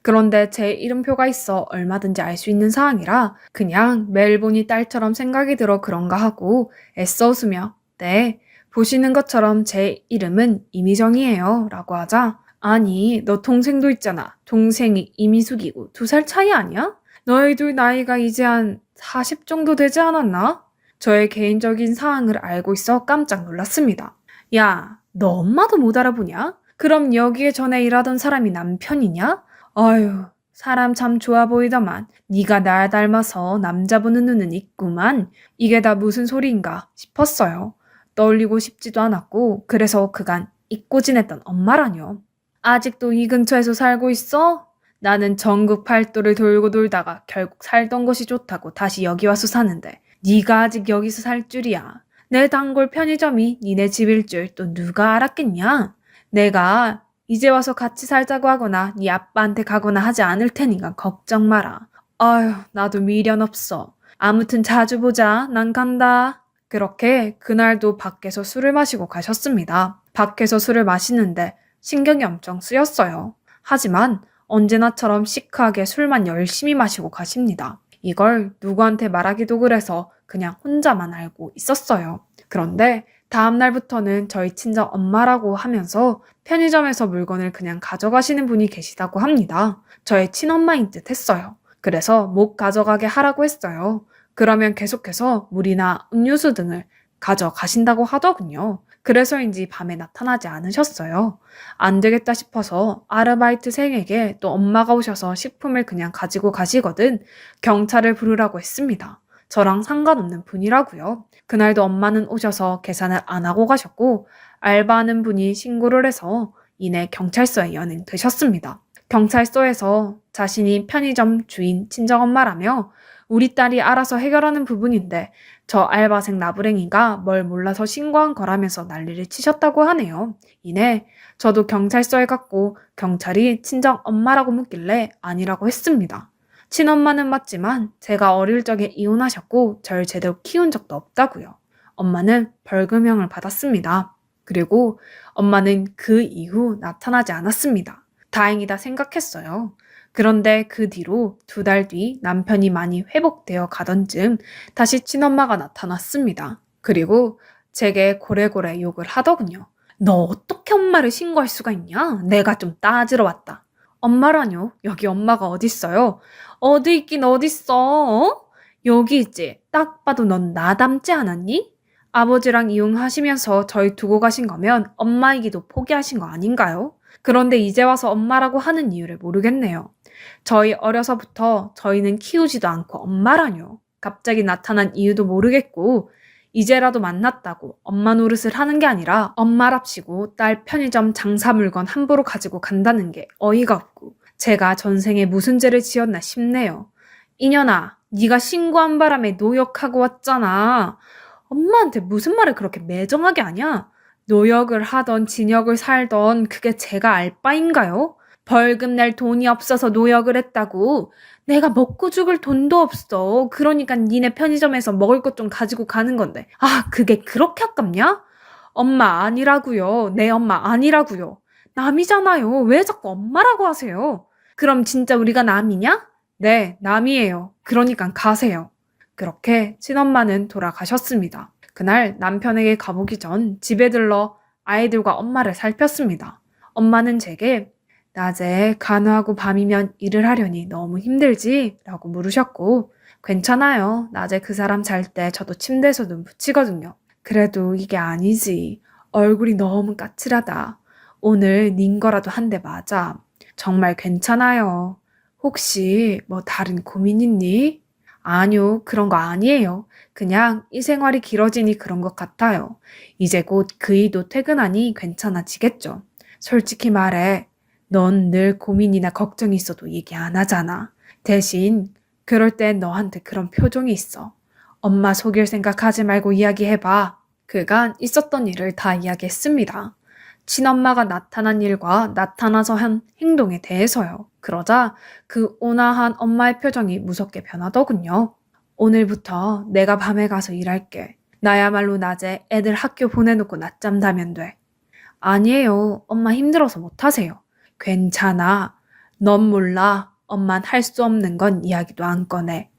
그런데 제 이름표가 있어 얼마든지 알 수 있는 사항이라 그냥 매일 보니 딸처럼 생각이 들어 그런가 하고 애써 웃으며 네, 보시는 것처럼 제 이름은 이미정이에요 라고 하자 아니 너 동생도 있잖아. 동생이 이미숙이고 2살 차이 아니야? 너희 둘 나이가 이제 한 40 정도 되지 않았나? 저의 개인적인 사항을 알고 있어 깜짝 놀랐습니다. 야, 너 엄마도 못 알아보냐? 그럼 여기에 전에 일하던 사람이 남편이냐? 아유, 사람 참 좋아 보이더만 네가 날 닮아서 남자 보는 눈은 있구만. 이게 다 무슨 소리인가 싶었어요. 떠올리고 싶지도 않았고 그래서 그간 잊고 지냈던 엄마라뇨. 아직도 이 근처에서 살고 있어? 나는 전국 팔도를 돌고 돌다가 결국 살던 곳이 좋다고 다시 여기 와서 사는데 네가 아직 여기서 살 줄이야. 내 단골 편의점이 니네 집일 줄 또 누가 알았겠냐? 내가 이제 와서 같이 살자고 하거나 네 아빠한테 가거나 하지 않을 테니까 걱정 마라. 아휴, 나도 미련 없어. 아무튼 자주 보자. 난 간다. 그렇게 그날도 밖에서 술을 마시고 가셨습니다. 밖에서 술을 마시는데 신경이 엄청 쓰였어요. 하지만 언제나처럼 시크하게 술만 열심히 마시고 가십니다. 이걸 누구한테 말하기도 그래서 그냥 혼자만 알고 있었어요. 그런데 다음 날부터는 저희 친정 엄마라고 하면서 편의점에서 물건을 그냥 가져가시는 분이 계시다고 합니다. 저의 친엄마인 듯 했어요. 그래서 못 가져가게 하라고 했어요. 그러면 계속해서 물이나 음료수 등을 가져가신다고 하더군요. 그래서인지 밤에 나타나지 않으셨어요. 안 되겠다 싶어서 아르바이트생에게 또 엄마가 오셔서 식품을 그냥 가지고 가시거든 경찰을 부르라고 했습니다. 저랑 상관없는 분이라고요. 그날도 엄마는 오셔서 계산을 안 하고 가셨고 알바하는 분이 신고를 해서 이내 경찰서에 연행되셨습니다. 경찰서에서 자신이 편의점 주인 친정엄마라며 우리 딸이 알아서 해결하는 부분인데 저 알바생 나부랭이가 뭘 몰라서 신고한 거라면서 난리를 치셨다고 하네요. 이내 저도 경찰서에 갔고 경찰이 친정엄마라고 묻길래 아니라고 했습니다. 친엄마는 맞지만 제가 어릴 적에 이혼하셨고 절 제대로 키운 적도 없다고요. 엄마는 벌금형을 받았습니다. 그리고 엄마는 그 이후 나타나지 않았습니다. 다행이다 생각했어요. 그런데 그 뒤로 2달 뒤 남편이 많이 회복되어 가던 즈음 다시 친엄마가 나타났습니다. 그리고 제게 고래고래 욕을 하더군요. 너 어떻게 엄마를 신고할 수가 있냐? 내가 좀 따지러 왔다. 엄마라뇨? 여기 엄마가 어딨어요? 어디 있긴 어딨어? 어? 여기 있지. 딱 봐도 넌 나 닮지 않았니? 아버지랑 이혼하시면서 저희 두고 가신 거면 엄마이기도 포기하신 거 아닌가요? 그런데 이제 와서 엄마라고 하는 이유를 모르겠네요. 저희 어려서부터 저희는 키우지도 않고 엄마라뇨. 갑자기 나타난 이유도 모르겠고 이제라도 만났다고 엄마 노릇을 하는 게 아니라 엄마랍시고 딸 편의점 장사 물건 함부로 가지고 간다는 게 어이가 없고 제가 전생에 무슨 죄를 지었나 싶네요. 이년아, 네가 신고한 바람에 노역하고 왔잖아. 엄마한테 무슨 말을 그렇게 매정하게 하냐? 노역을 하던 진역을 살던 그게 제가 알 바인가요? 벌금 낼 돈이 없어서 노역을 했다고. 내가 먹고 죽을 돈도 없어. 그러니까 니네 편의점에서 먹을 것 좀 가지고 가는 건데. 아, 그게 그렇게 아깝냐? 엄마 아니라고요. 내 엄마 아니라고요. 남이잖아요. 왜 자꾸 엄마라고 하세요? 그럼 진짜 우리가 남이냐? 네, 남이에요. 그러니까 가세요. 그렇게 친엄마는 돌아가셨습니다. 그날 남편에게 가보기 전 집에 들러 아이들과 엄마를 살폈습니다. 엄마는 제게 낮에 간호하고 밤이면 일을 하려니 너무 힘들지? 라고 물으셨고, 괜찮아요. 낮에 그 사람 잘 때 저도 침대에서 눈 붙이거든요. 그래도 이게 아니지. 얼굴이 너무 까칠하다. 오늘 닌 거라도 한 대 맞아. 정말 괜찮아요. 혹시 뭐 다른 고민 있니? 아니요, 그런 거 아니에요. 그냥 이 생활이 길어지니 그런 것 같아요. 이제 곧 그이도 퇴근하니 괜찮아지겠죠. 솔직히 말해, 넌 늘 고민이나 걱정이 있어도 얘기 안 하잖아. 대신 그럴 땐 너한테 그런 표정이 있어. 엄마 속일 생각하지 말고 이야기해봐. 그간 있었던 일을 다 이야기했습니다. 친엄마가 나타난 일과 나타나서 한 행동에 대해서요. 그러자 그 온화한 엄마의 표정이 무섭게 변하더군요. 오늘부터 내가 밤에 가서 일할게. 나야말로 낮에 애들 학교 보내놓고 낮잠 자면 돼. 아니에요. 엄마 힘들어서 못하세요. 괜찮아. 넌 몰라. 엄만 할 수 없는 건 이야기도 안 꺼내.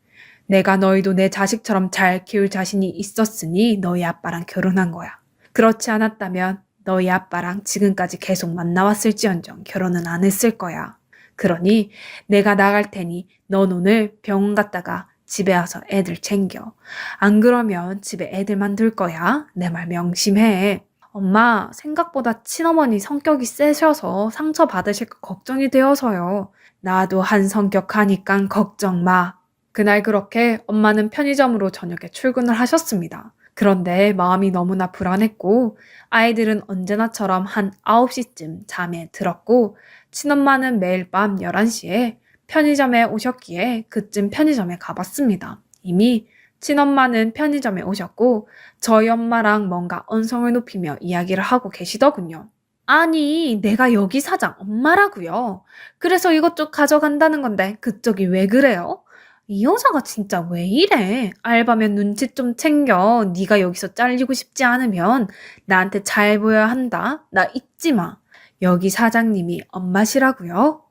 내가 너희도 내 자식처럼 잘 키울 자신이 있었으니 너희 아빠랑 결혼한 거야. 그렇지 않았다면 너희 아빠랑 지금까지 계속 만나왔을지언정 결혼은 안 했을 거야. 그러니 내가 나갈 테니 넌 오늘 병원 갔다가 집에 와서 애들 챙겨. 안 그러면 집에 애들만 둘 거야. 내 말 명심해. 엄마, 생각보다 친어머니 성격이 세셔서 상처 받으실 거 걱정이 되어서요. 나도 한 성격 하니깐 걱정 마. 그날 그렇게 엄마는 편의점으로 저녁에 출근을 하셨습니다. 그런데 마음이 너무나 불안했고 아이들은 언제나처럼 한 9시쯤 잠에 들었고 친엄마는 매일 밤 11시에 편의점에 오셨기에 그쯤 편의점에 가봤습니다. 이미 친엄마는 편의점에 오셨고 저희 엄마랑 뭔가 언성을 높이며 이야기를 하고 계시더군요. 아니, 내가 여기 사장 엄마라고요. 그래서 이것저것 가져간다는 건데 그쪽이 왜 그래요? 이 여자가 진짜 왜 이래? 알바면 눈치 좀 챙겨. 네가 여기서 잘리고 싶지 않으면 나한테 잘 보여야 한다. 나 잊지 마. 여기 사장님이 엄마시라고요?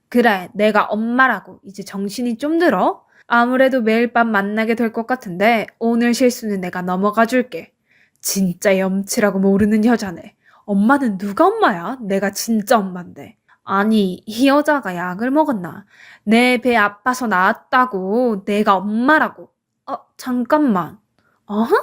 그래, 내가 엄마라고. 이제 정신이 좀 들어? 아무래도 매일 밤 만나게 될 것 같은데 오늘 실수는 내가 넘어가 줄게. 진짜 염치라고 모르는 여자네. 엄마는 누가 엄마야? 내가 진짜 엄마인데. 아니, 이 여자가 약을 먹었나? 내 배 아파서 나왔다고. 내가 엄마라고. 잠깐만. 어허?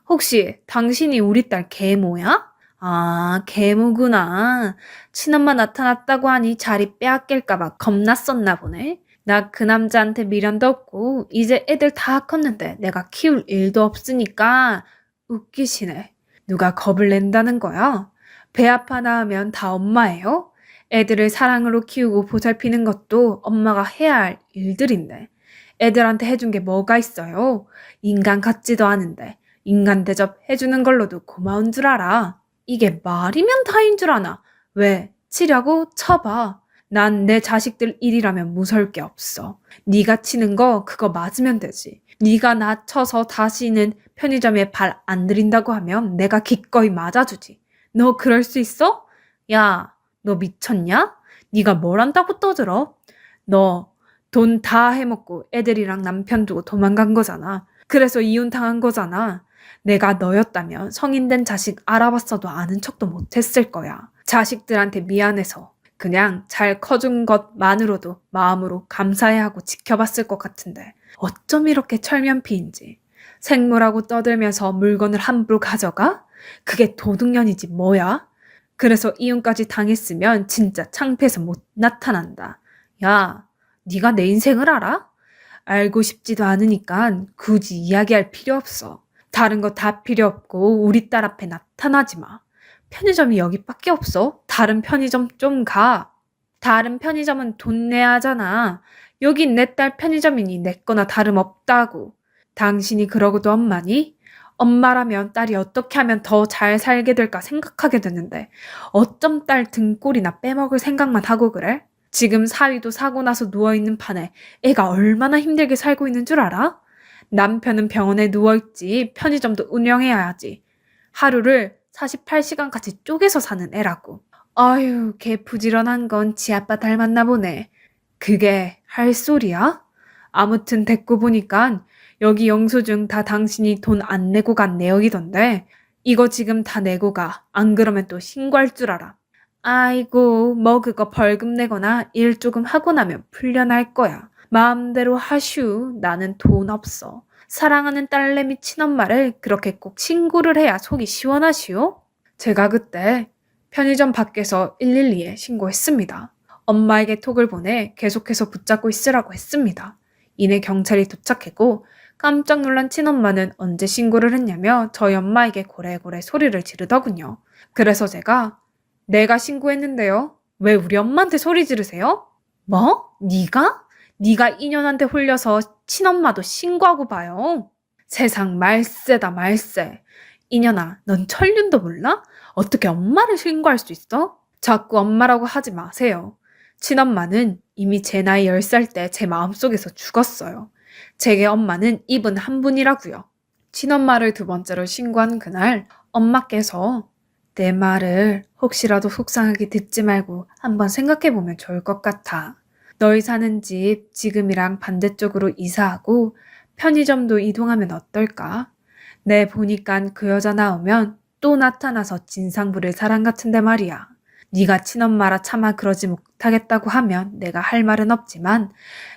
혹시 당신이 우리 딸 계모야? 아, 계모구나. 친엄마 나타났다고 하니 자리 빼앗길까봐 겁났었나 보네. 나 그 남자한테 미련도 없고 이제 애들 다 컸는데 내가 키울 일도 없으니까 웃기시네. 누가 겁을 낸다는 거야? 배 아파 낳으면 다 엄마예요? 애들을 사랑으로 키우고 보살피는 것도 엄마가 해야 할 일들인데 애들한테 해준 게 뭐가 있어요? 인간 같지도 않은데 인간 대접 해주는 걸로도 고마운 줄 알아. 이게 말이면 다인 줄 아나. 왜? 치려고 쳐봐. 난 내 자식들 일이라면 무서울 게 없어. 네가 치는 거 그거 맞으면 되지. 네가 나 쳐서 다시는 편의점에 발 안 들인다고 하면 내가 기꺼이 맞아주지. 너 그럴 수 있어? 야, 너 미쳤냐? 네가 뭘 안다고 떠들어? 너 돈 다 해먹고 애들이랑 남편 두고 도망간 거잖아. 그래서 이혼 당한 거잖아. 내가 너였다면 성인 된 자식 알아봤어도 아는 척도 못했을 거야. 자식들한테 미안해서 그냥 잘 커준 것만으로도 마음으로 감사해 하고 지켜봤을 것 같은데 어쩜 이렇게 철면피인지. 생물하고 떠들면서 물건을 함부로 가져가? 그게 도둑년이지 뭐야? 그래서 이혼까지 당했으면 진짜 창피해서 못 나타난다. 야, 네가 내 인생을 알아? 알고 싶지도 않으니까 굳이 이야기할 필요 없어. 다른 거 다 필요 없고 우리 딸 앞에 나타나지 마. 편의점이 여기밖에 없어? 다른 편의점 좀 가. 다른 편의점은 돈 내야 하잖아. 여긴 내 딸 편의점이니 내 거나 다름없다고. 당신이 그러고도 엄마니? 엄마라면 딸이 어떻게 하면 더 잘 살게 될까 생각하게 되는데 어쩜 딸 등골이나 빼먹을 생각만 하고 그래? 지금 사위도 사고 나서 누워있는 판에 애가 얼마나 힘들게 살고 있는 줄 알아? 남편은 병원에 누워있지 편의점도 운영해야지. 하루를 48시간까지 쪼개서 사는 애라고. 아유, 걔 부지런한 건 지 아빠 닮았나 보네. 그게 할 소리야? 아무튼 됐고 보니깐 여기 영수증 다 당신이 돈 안 내고 간 내역이던데 이거 지금 다 내고 가. 안 그러면 또 신고할 줄 알아. 아이고, 뭐 그거 벌금 내거나 일 조금 하고 나면 풀려날 거야. 마음대로 하슈. 나는 돈 없어. 사랑하는 딸내미 친엄마를 그렇게 꼭 신고를 해야 속이 시원하시오? 제가 그때 편의점 밖에서 112에 신고했습니다. 엄마에게 톡을 보내 계속해서 붙잡고 있으라고 했습니다. 이내 경찰이 도착했고 깜짝 놀란 친엄마는 언제 신고를 했냐며 저희 엄마에게 고래고래 소리를 지르더군요. 그래서 제가 내가 신고했는데요. 왜 우리 엄마한테 소리 지르세요? 뭐? 네가? 네가 인연한테 홀려서 친엄마도 신고하고 봐요. 세상 말세다 말세. 인연아, 넌 천륜도 몰라? 어떻게 엄마를 신고할 수 있어? 자꾸 엄마라고 하지 마세요. 친엄마는 이미 제 나이 10살 때 제 마음속에서 죽었어요. 제게 엄마는 이분 한 분이라고요. 친엄마를 두 번째로 신고한 그날 엄마께서 내 말을 혹시라도 속상하게 듣지 말고 한번 생각해보면 좋을 것 같아. 너희 사는 집 지금이랑 반대쪽으로 이사하고 편의점도 이동하면 어떨까? 내 보니깐 그 여자 나오면 또 나타나서 진상 부릴 사람 같은데 말이야. 네가 친엄마라 차마 그러지 못하겠다고 하면 내가 할 말은 없지만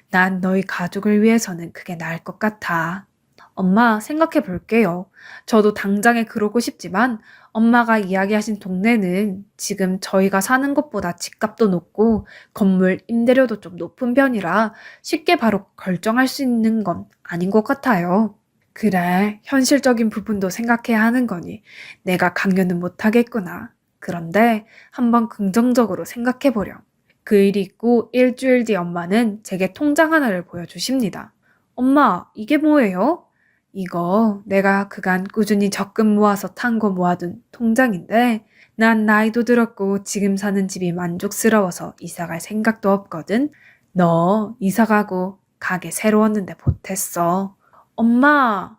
난 너희 가족을 위해서는 그게 나을 것 같아. 엄마 생각해 볼게요. 저도 당장에 그러고 싶지만 엄마가 이야기하신 동네는 지금 저희가 사는 곳보다 집값도 높고 건물 임대료도 좀 높은 편이라 쉽게 바로 결정할 수 있는 건 아닌 것 같아요. 그래, 현실적인 부분도 생각해야 하는 거니 내가 강요는 못하겠구나. 그런데 한번 긍정적으로 생각해 보렴. 그 일이 있고 일주일 뒤 엄마는 제게 통장 하나를 보여주십니다. 엄마, 이게 뭐예요? 이거 내가 그간 꾸준히 적금 모아서 탄 거 모아둔 통장인데 난 나이도 들었고 지금 사는 집이 만족스러워서 이사 갈 생각도 없거든. 너 이사 가고 가게 새로웠는데 보탰어. 엄마,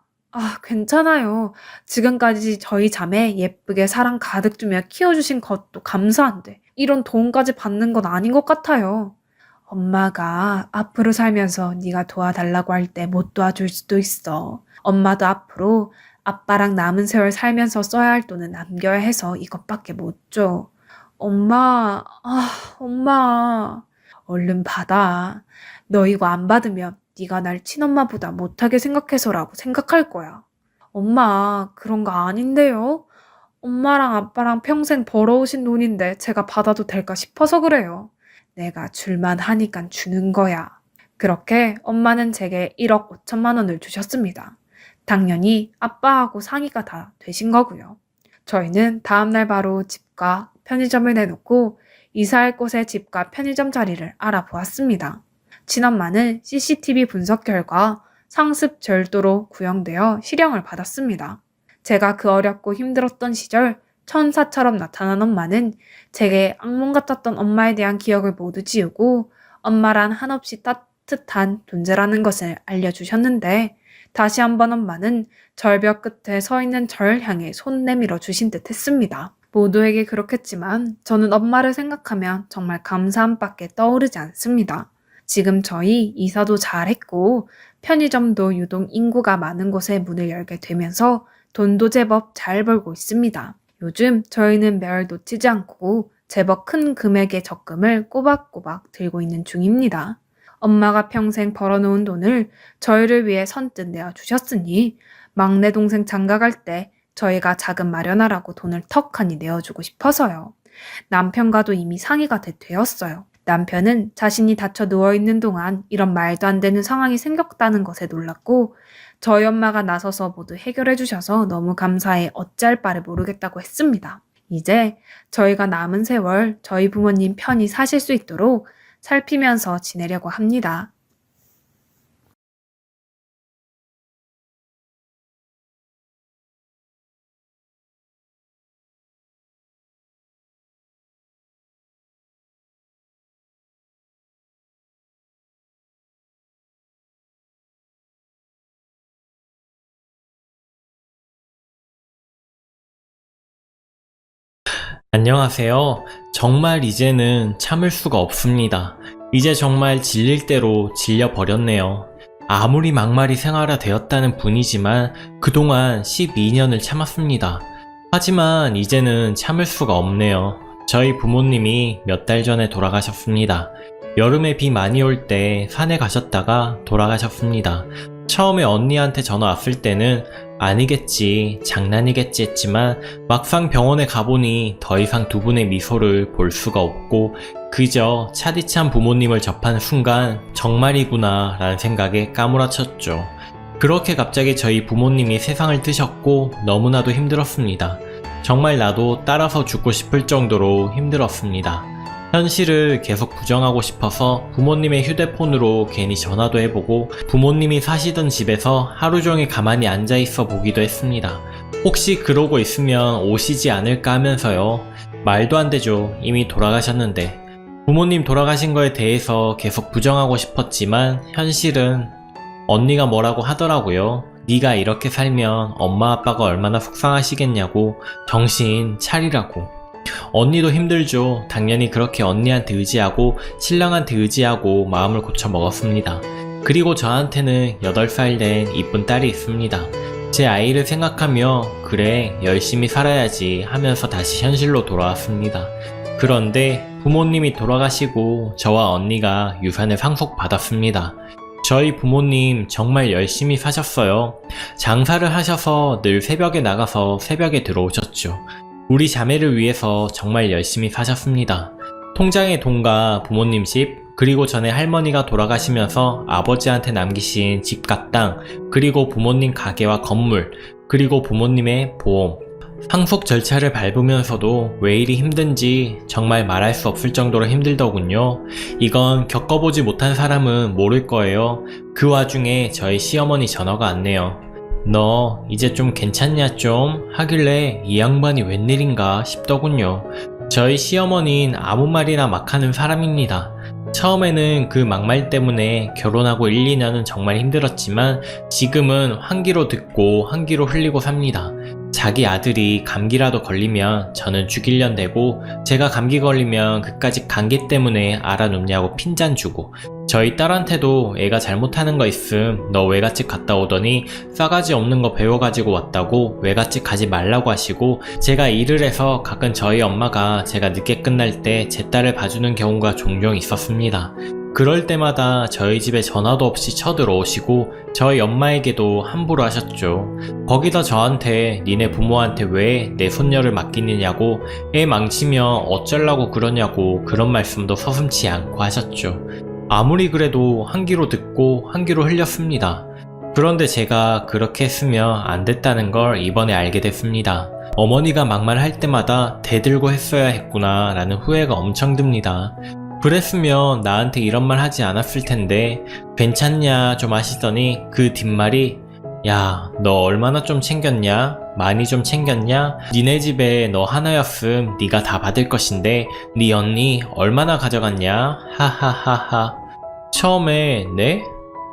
괜찮아요. 지금까지 저희 자매 예쁘게 사랑 가득 주며 키워주신 것도 감사한데 이런 도움까지 받는 건 아닌 것 같아요. 엄마가 앞으로 살면서 네가 도와달라고 할 때 못 도와줄 수도 있어. 엄마도 앞으로 아빠랑 남은 세월 살면서 써야 할 돈은 남겨야 해서 이것밖에 못 줘. 엄마, 엄마. 얼른 받아. 너 이거 안 받으면 네가 날 친엄마보다 못하게 생각해서라고 생각할 거야. 엄마, 그런 거 아닌데요? 엄마랑 아빠랑 평생 벌어오신 돈인데 제가 받아도 될까 싶어서 그래요. 내가 줄만 하니까 주는 거야. 그렇게 엄마는 제게 1억 5천만 원을 주셨습니다. 당연히 아빠하고 상의가 다 되신 거고요. 저희는 다음날 바로 집과 편의점을 내놓고 이사할 곳의 집과 편의점 자리를 알아보았습니다. 친엄마는 CCTV 분석 결과 상습 절도로 구형되어 실형을 받았습니다. 제가 그 어렵고 힘들었던 시절 천사처럼 나타난 엄마는 제게 악몽 같았던 엄마에 대한 기억을 모두 지우고 엄마란 한없이 따뜻한 존재라는 것을 알려주셨는데 다시 한번 엄마는 절벽 끝에 서 있는 절 향해 손 내밀어 주신 듯 했습니다. 모두에게 그렇겠지만 저는 엄마를 생각하면 정말 감사함밖에 떠오르지 않습니다. 지금 저희 이사도 잘했고 편의점도 유독 인구가 많은 곳에 문을 열게 되면서 돈도 제법 잘 벌고 있습니다. 요즘 저희는 매월 놓치지 않고 제법 큰 금액의 적금을 꼬박꼬박 들고 있는 중입니다. 엄마가 평생 벌어놓은 돈을 저희를 위해 선뜻 내어주셨으니 막내 동생 장가갈 때 저희가 자금 마련하라고 돈을 턱하니 내어주고 싶어서요. 남편과도 이미 상의가 되었어요. 남편은 자신이 다쳐 누워있는 동안 이런 말도 안 되는 상황이 생겼다는 것에 놀랐고 저희 엄마가 나서서 모두 해결해 주셔서 너무 감사해 어찌할 바를 모르겠다고 했습니다. 이제 저희가 남은 세월 저희 부모님 편히 사실 수 있도록 살피면서 지내려고 합니다. 안녕하세요. 정말 이제는 참을 수가 없습니다. 이제 정말 질릴 대로 질려버렸네요. 아무리 막말이 생활화되었다는 분이지만 그동안 12년을 참았습니다. 하지만 이제는 참을 수가 없네요. 저희 부모님이 몇 달 전에 돌아가셨습니다. 여름에 비 많이 올 때 산에 가셨다가 돌아가셨습니다. 처음에 언니한테 전화 왔을 때는 아니겠지, 장난이겠지 했지만 막상 병원에 가보니 더 이상 두 분의 미소를 볼 수가 없고 그저 차디찬 부모님을 접한 순간 정말이구나 라는 생각에 까무라쳤죠. 그렇게 갑자기 저희 부모님이 세상을 뜨셨고 너무나도 힘들었습니다. 정말 나도 따라서 죽고 싶을 정도로 힘들었습니다. 현실을 계속 부정하고 싶어서 부모님의 휴대폰으로 괜히 전화도 해보고 부모님이 사시던 집에서 하루 종일 가만히 앉아있어 보기도 했습니다. 혹시 그러고 있으면 오시지 않을까 하면서요. 말도 안 되죠. 이미 돌아가셨는데. 부모님 돌아가신 거에 대해서 계속 부정하고 싶었지만 현실은 언니가 뭐라고 하더라고요. 네가 이렇게 살면 엄마 아빠가 얼마나 속상하시겠냐고 정신 차리라고. 언니도 힘들죠. 당연히 그렇게 언니한테 의지하고 신랑한테 의지하고 마음을 고쳐 먹었습니다. 그리고 저한테는 8살 된 이쁜 딸이 있습니다. 제 아이를 생각하며 그래 열심히 살아야지 하면서 다시 현실로 돌아왔습니다. 그런데 부모님이 돌아가시고 저와 언니가 유산을 상속받았습니다. 저희 부모님 정말 열심히 사셨어요. 장사를 하셔서 늘 새벽에 나가서 새벽에 들어오셨죠. 우리 자매를 위해서 정말 열심히 사셨습니다. 통장의 돈과 부모님 집, 그리고 전에 할머니가 돌아가시면서 아버지한테 남기신 집과 땅, 그리고 부모님 가게와 건물, 그리고 부모님의 보험. 상속 절차를 밟으면서도 왜 이리 힘든지 정말 말할 수 없을 정도로 힘들더군요. 이건 겪어보지 못한 사람은 모를 거예요. 그 와중에 저희 시어머니 전화가 왔네요. 너 이제 좀 괜찮냐 좀? 하길래 이 양반이 웬일인가 싶더군요. 저희 시어머니는 아무 말이나 막 하는 사람입니다. 처음에는 그 막말 때문에 결혼하고 1, 2년은 정말 힘들었지만 지금은 한 귀로 듣고 한 귀로 흘리고 삽니다. 자기 아들이 감기라도 걸리면 저는 죽일년 되고 제가 감기 걸리면 그까짓 감기 때문에 알아눕냐고 핀잔 주고 저희 딸한테도 애가 잘못하는 거 있음 너 외갓집 갔다 오더니 싸가지 없는 거 배워가지고 왔다고 외갓집 가지 말라고 하시고 제가 일을 해서 가끔 저희 엄마가 제가 늦게 끝날 때 제 딸을 봐주는 경우가 종종 있었습니다. 그럴 때마다 저희 집에 전화도 없이 쳐들어오시고 저희 엄마에게도 함부로 하셨죠. 거기다 저한테 니네 부모한테 왜 내 손녀를 맡기느냐고 애 망치면 어쩌려고 그러냐고 그런 말씀도 서슴지 않고 하셨죠. 아무리 그래도 한 귀로 듣고 한 귀로 흘렸습니다. 그런데 제가 그렇게 했으면 안 됐다는 걸 이번에 알게 됐습니다. 어머니가 막말할 때마다 대들고 했어야 했구나 라는 후회가 엄청 듭니다. 그랬으면 나한테 이런 말 하지 않았을 텐데 괜찮냐 좀 하시더니 그 뒷말이 야, 너 얼마나 좀 챙겼냐? 많이 좀 챙겼냐? 니네 집에 너 하나였음 니가 다 받을 것인데 니 언니 얼마나 가져갔냐? 하하하하. 처음에 네?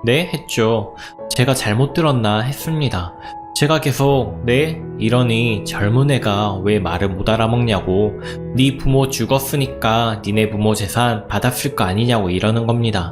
네? 했죠. 제가 잘못 들었나 했습니다. 제가 계속 네? 이러니 젊은 애가 왜 말을 못 알아먹냐고 네 부모 죽었으니까 니네 부모 재산 받았을 거 아니냐고 이러는 겁니다.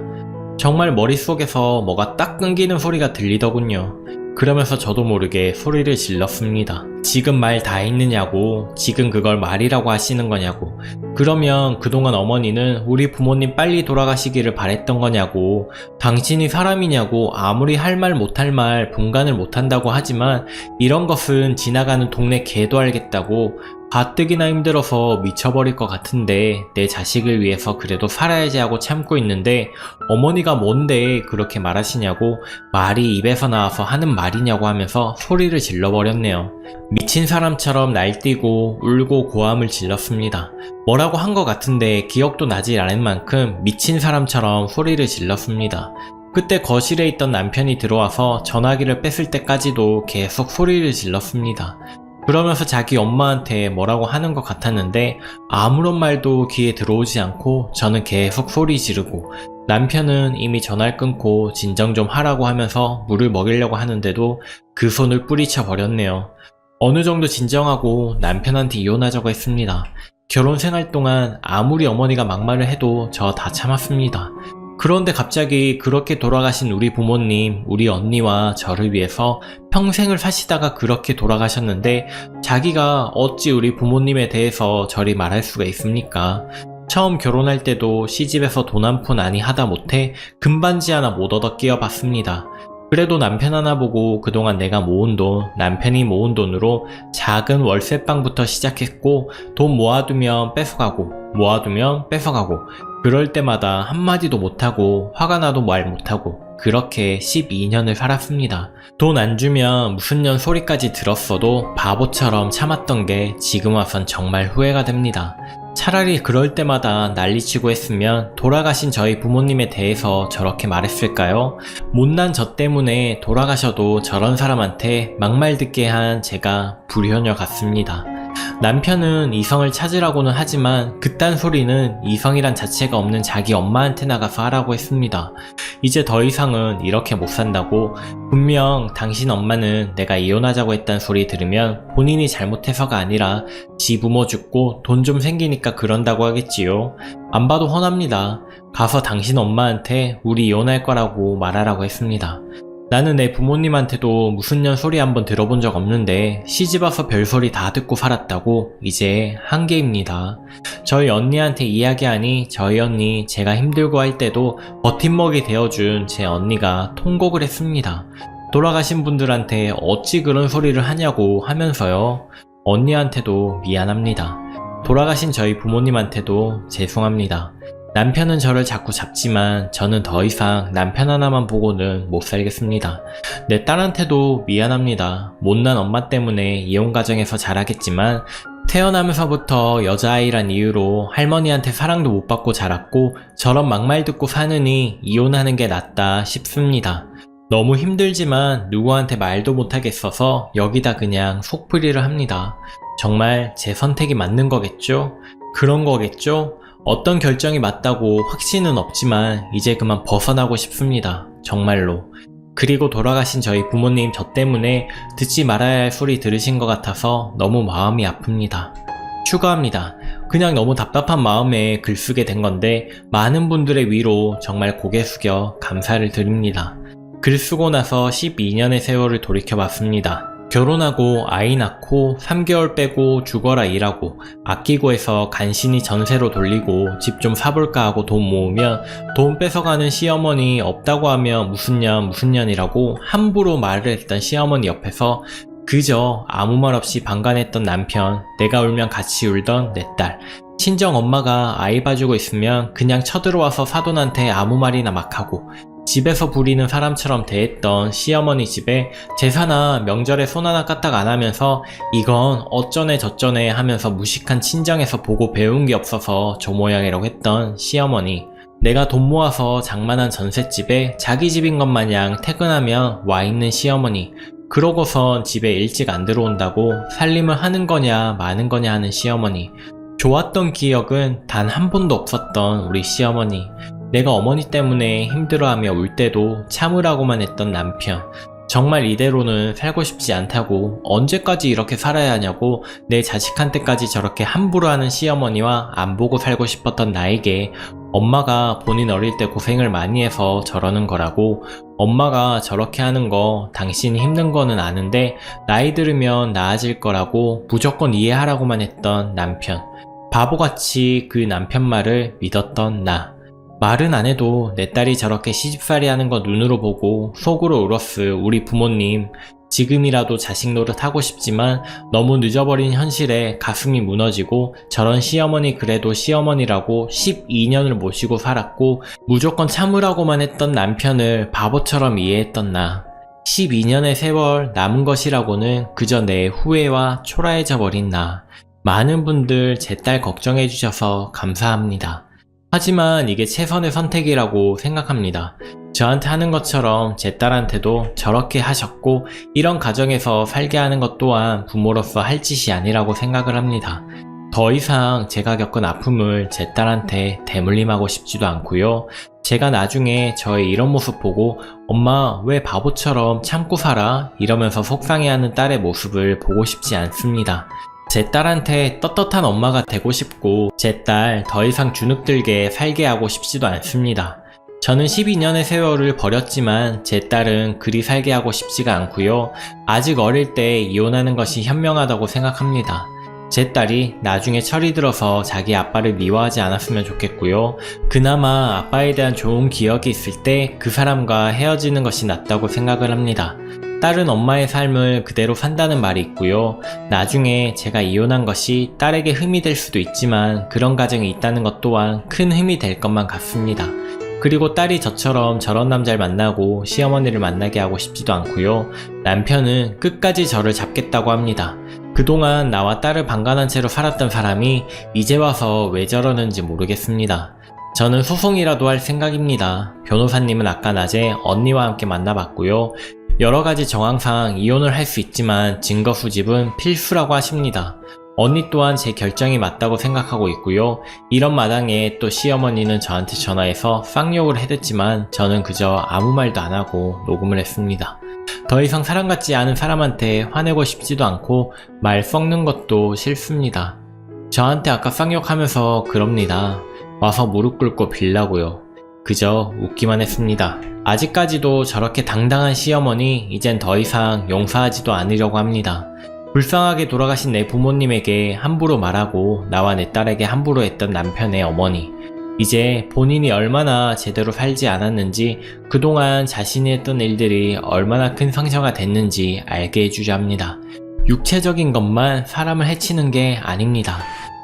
정말 머릿속에서 뭐가 딱 끊기는 소리가 들리더군요. 그러면서 저도 모르게 소리를 질렀습니다. 지금 말 다 했느냐고, 지금 그걸 말이라고 하시는 거냐고, 그러면 그동안 어머니는 우리 부모님 빨리 돌아가시기를 바랬던 거냐고, 당신이 사람이냐고 아무리 할 말 못할 말 분간을 못한다고 하지만 이런 것은 지나가는 동네 개도 알겠다고, 가뜩이나 힘들어서 미쳐버릴 것 같은데 내 자식을 위해서 그래도 살아야지 하고 참고 있는데 어머니가 뭔데 그렇게 말하시냐고 말이 입에서 나와서 하는 말이냐고 하면서 소리를 질러버렸네요. 미친 사람처럼 날뛰고 울고 고함을 질렀습니다. 뭐라고 한 것 같은데 기억도 나지 않을 만큼 미친 사람처럼 소리를 질렀습니다. 그때 거실에 있던 남편이 들어와서 전화기를 뺐을 때까지도 계속 소리를 질렀습니다. 그러면서 자기 엄마한테 뭐라고 하는 것 같았는데 아무런 말도 귀에 들어오지 않고 저는 계속 소리 지르고 남편은 이미 전화를 끊고 진정 좀 하라고 하면서 물을 먹이려고 하는데도 그 손을 뿌리쳐 버렸네요. 어느 정도 진정하고 남편한테 이혼하자고 했습니다. 결혼 생활 동안 아무리 어머니가 막말을 해도 저 다 참았습니다. 그런데 갑자기 그렇게 돌아가신 우리 부모님, 우리 언니와 저를 위해서 평생을 사시다가 그렇게 돌아가셨는데 자기가 어찌 우리 부모님에 대해서 저리 말할 수가 있습니까? 처음 결혼할 때도 시집에서 돈 한 푼 아니 하다 못해 금반지 하나 못 얻어 끼워봤습니다. 그래도 남편 하나 보고 그동안 내가 모은 돈, 남편이 모은 돈으로 작은 월세방부터 시작했고 돈 모아두면 뺏어가고 모아두면 뺏어가고 그럴 때마다 한마디도 못하고 화가 나도 말 못하고 그렇게 12년을 살았습니다. 돈 안 주면 무슨 년 소리까지 들었어도 바보처럼 참았던 게 지금 와선 정말 후회가 됩니다. 차라리 그럴 때마다 난리치고 했으면 돌아가신 저희 부모님에 대해서 저렇게 말했을까요? 못난 저 때문에 돌아가셔도 저런 사람한테 막말 듣게 한 제가 불효녀 같습니다. 남편은 이성을 찾으라고는 하지만 그딴 소리는 이성이란 자체가 없는 자기 엄마한테 나가서 하라고 했습니다. 이제 더 이상은 이렇게 못 산다고 분명 당신 엄마는 내가 이혼하자고 했단 소리 들으면 본인이 잘못해서가 아니라 지 부모 죽고 돈 좀 생기니까 그런다고 하겠지요. 안 봐도 훤합니다. 가서 당신 엄마한테 우리 이혼할 거라고 말하라고 했습니다. 나는 내 부모님한테도 무슨 년 소리 한번 들어본 적 없는데 시집와서 별소리 다 듣고 살았다고 이제 한계입니다. 저희 언니한테 이야기하니 저희 언니 제가 힘들고 할 때도 버팀목이 되어준 제 언니가 통곡을 했습니다. 돌아가신 분들한테 어찌 그런 소리를 하냐고 하면서요. 언니한테도 미안합니다. 돌아가신 저희 부모님한테도 죄송합니다. 남편은 저를 자꾸 잡지만 저는 더 이상 남편 하나만 보고는 못 살겠습니다. 내 딸한테도 미안합니다. 못난 엄마 때문에 이혼 가정에서 자라겠지만 태어나면서부터 여자아이란 이유로 할머니한테 사랑도 못 받고 자랐고 저런 막말 듣고 사느니 이혼하는 게 낫다 싶습니다. 너무 힘들지만 누구한테 말도 못하겠어서 여기다 그냥 속풀이를 합니다. 정말 제 선택이 맞는 거겠죠? 그런 거겠죠? 어떤 결정이 맞다고 확신은 없지만 이제 그만 벗어나고 싶습니다. 정말로. 그리고 돌아가신 저희 부모님 저 때문에 듣지 말아야 할 소리 들으신 것 같아서 너무 마음이 아픕니다. 추가합니다. 그냥 너무 답답한 마음에 글 쓰게 된 건데 많은 분들의 위로 정말 고개 숙여 감사를 드립니다. 글 쓰고 나서 12년의 세월을 돌이켜봤습니다. 결혼하고 아이 낳고 3개월 빼고 죽어라 일하고 아끼고 해서 간신히 전세로 돌리고 집 좀 사볼까 하고 돈 모으면 돈 뺏어가는 시어머니 없다고 하면 무슨 년이라고 함부로 말을 했던 시어머니 옆에서 그저 아무 말 없이 방관했던 남편, 내가 울면 같이 울던 내 딸, 친정 엄마가 아이 봐주고 있으면 그냥 쳐들어와서 사돈한테 아무 말이나 막 하고 집에서 부리는 사람처럼 대했던 시어머니 집에 제사나 명절에 손 하나 까딱 안 하면서 이건 어쩌네 저쩌네 하면서 무식한 친정에서 보고 배운 게 없어서 저 모양이라고 했던 시어머니, 내가 돈 모아서 장만한 전셋집에 자기 집인 것 마냥 퇴근하면 와 있는 시어머니, 그러고선 집에 일찍 안 들어온다고 살림을 하는 거냐 마는 거냐 하는 시어머니, 좋았던 기억은 단 한 번도 없었던 우리 시어머니, 내가 어머니 때문에 힘들어하며 울 때도 참으라고만 했던 남편, 정말 이대로는 살고 싶지 않다고 언제까지 이렇게 살아야 하냐고 내 자식한테까지 저렇게 함부로 하는 시어머니와 안 보고 살고 싶었던 나에게 엄마가 본인 어릴 때 고생을 많이 해서 저러는 거라고, 엄마가 저렇게 하는 거 당신이 힘든 거는 아는데 나이 들으면 나아질 거라고 무조건 이해하라고만 했던 남편, 바보같이 그 남편 말을 믿었던 나. 말은 안 해도 내 딸이 저렇게 시집살이 하는 거 눈으로 보고 속으로 울었을 우리 부모님, 지금이라도 자식 노릇 하고 싶지만 너무 늦어버린 현실에 가슴이 무너지고 저런 시어머니 그래도 시어머니라고 12년을 모시고 살았고 무조건 참으라고만 했던 남편을 바보처럼 이해했던 나. 12년의 세월 남은 것이라고는 그저 내 후회와 초라해져 버린 나. 많은 분들 제 딸 걱정해 주셔서 감사합니다. 하지만 이게 최선의 선택이라고 생각합니다. 저한테 하는 것처럼 제 딸한테도 저렇게 하셨고 이런 가정에서 살게 하는 것 또한 부모로서 할 짓이 아니라고 생각을 합니다. 더 이상 제가 겪은 아픔을 제 딸한테 대물림하고 싶지도 않고요. 제가 나중에 저의 이런 모습 보고 엄마 왜 바보처럼 참고 살아? 이러면서 속상해하는 딸의 모습을 보고 싶지 않습니다. 제 딸한테 떳떳한 엄마가 되고 싶고 제 딸 더 이상 주눅들게 살게 하고 싶지도 않습니다. 저는 12년의 세월을 버렸지만 제 딸은 그리 살게 하고 싶지가 않고요. 아직 어릴 때 이혼하는 것이 현명하다고 생각합니다. 제 딸이 나중에 철이 들어서 자기 아빠를 미워하지 않았으면 좋겠고요. 그나마 아빠에 대한 좋은 기억이 있을 때 그 사람과 헤어지는 것이 낫다고 생각을 합니다. 딸은 엄마의 삶을 그대로 산다는 말이 있고요. 나중에 제가 이혼한 것이 딸에게 흠이 될 수도 있지만 그런 가정이 있다는 것 또한 큰 흠이 될 것만 같습니다. 그리고 딸이 저처럼 저런 남자를 만나고 시어머니를 만나게 하고 싶지도 않고요. 남편은 끝까지 저를 잡겠다고 합니다. 그동안 나와 딸을 방관한 채로 살았던 사람이 이제 와서 왜 저러는지 모르겠습니다. 저는 소송이라도 할 생각입니다. 변호사님은 아까 낮에 언니와 함께 만나봤고요. 여러가지 정황상 이혼을 할 수 있지만 증거 수집은 필수라고 하십니다. 언니 또한 제 결정이 맞다고 생각하고 있고요. 이런 마당에 또 시어머니는 저한테 전화해서 쌍욕을 해댔지만 저는 그저 아무 말도 안 하고 녹음을 했습니다. 더 이상 사람 같지 않은 사람한테 화내고 싶지도 않고 말 썩는 것도 싫습니다. 저한테 아까 쌍욕하면서 그럽니다. 와서 무릎 꿇고 빌라고요. 그저 웃기만 했습니다. 아직까지도 저렇게 당당한 시어머니 이젠 더 이상 용서하지도 않으려고 합니다. 불쌍하게 돌아가신 내 부모님에게 함부로 말하고 나와 내 딸에게 함부로 했던 남편의 어머니. 이제 본인이 얼마나 제대로 살지 않았는지 그동안 자신이 했던 일들이 얼마나 큰 상처가 됐는지 알게 해주려 합니다. 육체적인 것만 사람을 해치는 게 아닙니다.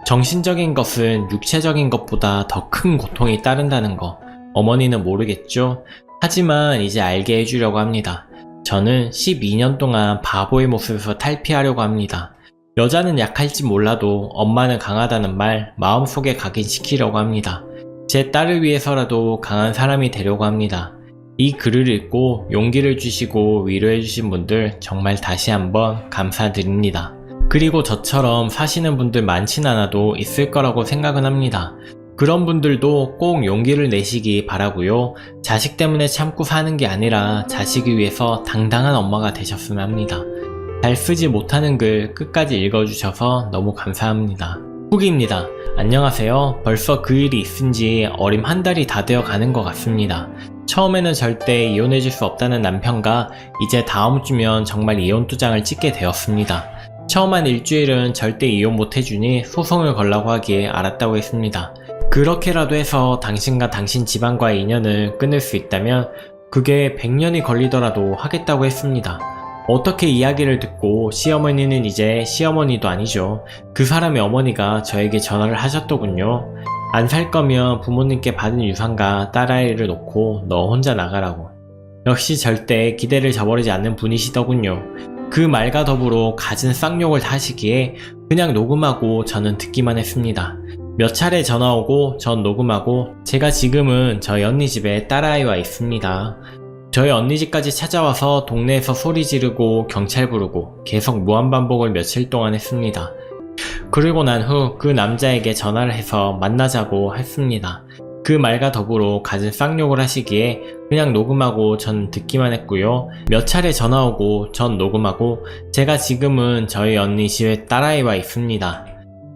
정신적인 것은 육체적인 것보다 더 큰 고통이 따른다는 거 어머니는 모르겠죠? 하지만 이제 알게 해주려고 합니다. 저는 12년 동안 바보의 모습에서 탈피하려고 합니다. 여자는 약할지 몰라도 엄마는 강하다는 말 마음속에 각인시키려고 합니다. 제 딸을 위해서라도 강한 사람이 되려고 합니다. 이 글을 읽고 용기를 주시고 위로해주신 분들 정말 다시 한번 감사드립니다. 그리고 저처럼 사시는 분들 많진 않아도 있을 거라고 생각은 합니다. 그런 분들도 꼭 용기를 내시기 바라고요. 자식 때문에 참고 사는 게 아니라 자식을 위해서 당당한 엄마가 되셨으면 합니다. 잘 쓰지 못하는 글 끝까지 읽어주셔서 너무 감사합니다. 후기입니다. 안녕하세요. 벌써 그 일이 있은 지 어림 한 달이 다 되어 가는 것 같습니다. 처음에는 절대 이혼해줄 수 없다는 남편과 이제 다음 주면 정말 이혼 도장을 찍게 되었습니다. 처음 한 일주일은 절대 이혼 못해주니 소송을 걸라고 하기에 알았다고 했습니다. 그렇게라도 해서 당신과 당신 집안과의 인연을 끊을 수 있다면 그게 100년이 걸리더라도 하겠다고 했습니다. 어떻게 이야기를 듣고 시어머니는 이제 시어머니도 아니죠. 그 사람의 어머니가 저에게 전화를 하셨더군요. 안 살 거면 부모님께 받은 유산과 딸아이를 놓고 너 혼자 나가라고. 역시 절대 기대를 저버리지 않는 분이시더군요. 그 말과 더불어 갖은 쌍욕을 하시기에 그냥 녹음하고 저는 듣기만 했습니다. 몇 차례 전화 오고 전 녹음하고 제가 지금은 저희 언니 집에 딸아이와 있습니다. 저희 언니 집까지 찾아와서 동네에서 소리 지르고 경찰 부르고 계속 무한반복을 며칠 동안 했습니다. 그리고 난 후 그 남자에게 전화를 해서 만나자고 했습니다. 그 말과 더불어 갖은 쌍욕을 하시기에 그냥 녹음하고 전 듣기만 했고요. 몇 차례 전화 오고 전 녹음하고 제가 지금은 저희 언니 집에 딸아이와 있습니다.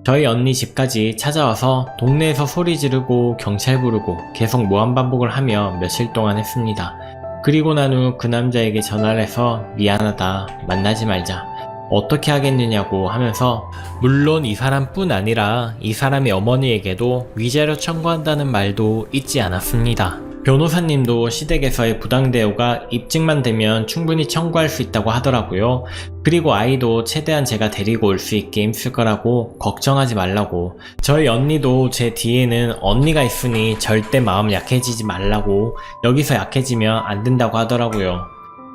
저희 언니 집까지 찾아와서 동네에서 소리 지르고 경찰 부르고 계속 무한반복을 하며 며칠 동안 했습니다. 그리고 난 후 그 남자에게 전화를 해서 미안하다, 만나지 말자, 어떻게 하겠느냐고 하면서 물론 이 사람뿐 아니라 이 사람의 어머니에게도 위자료 청구한다는 말도 잊지 않았습니다. 변호사님도 시댁에서의 부당대우가 입증만 되면 충분히 청구할 수 있다고 하더라고요. 그리고 아이도 최대한 제가 데리고 올 수 있게 힘쓸 거라고 걱정하지 말라고. 저희 언니도 제 뒤에는 언니가 있으니 절대 마음 약해지지 말라고, 여기서 약해지면 안 된다고 하더라고요.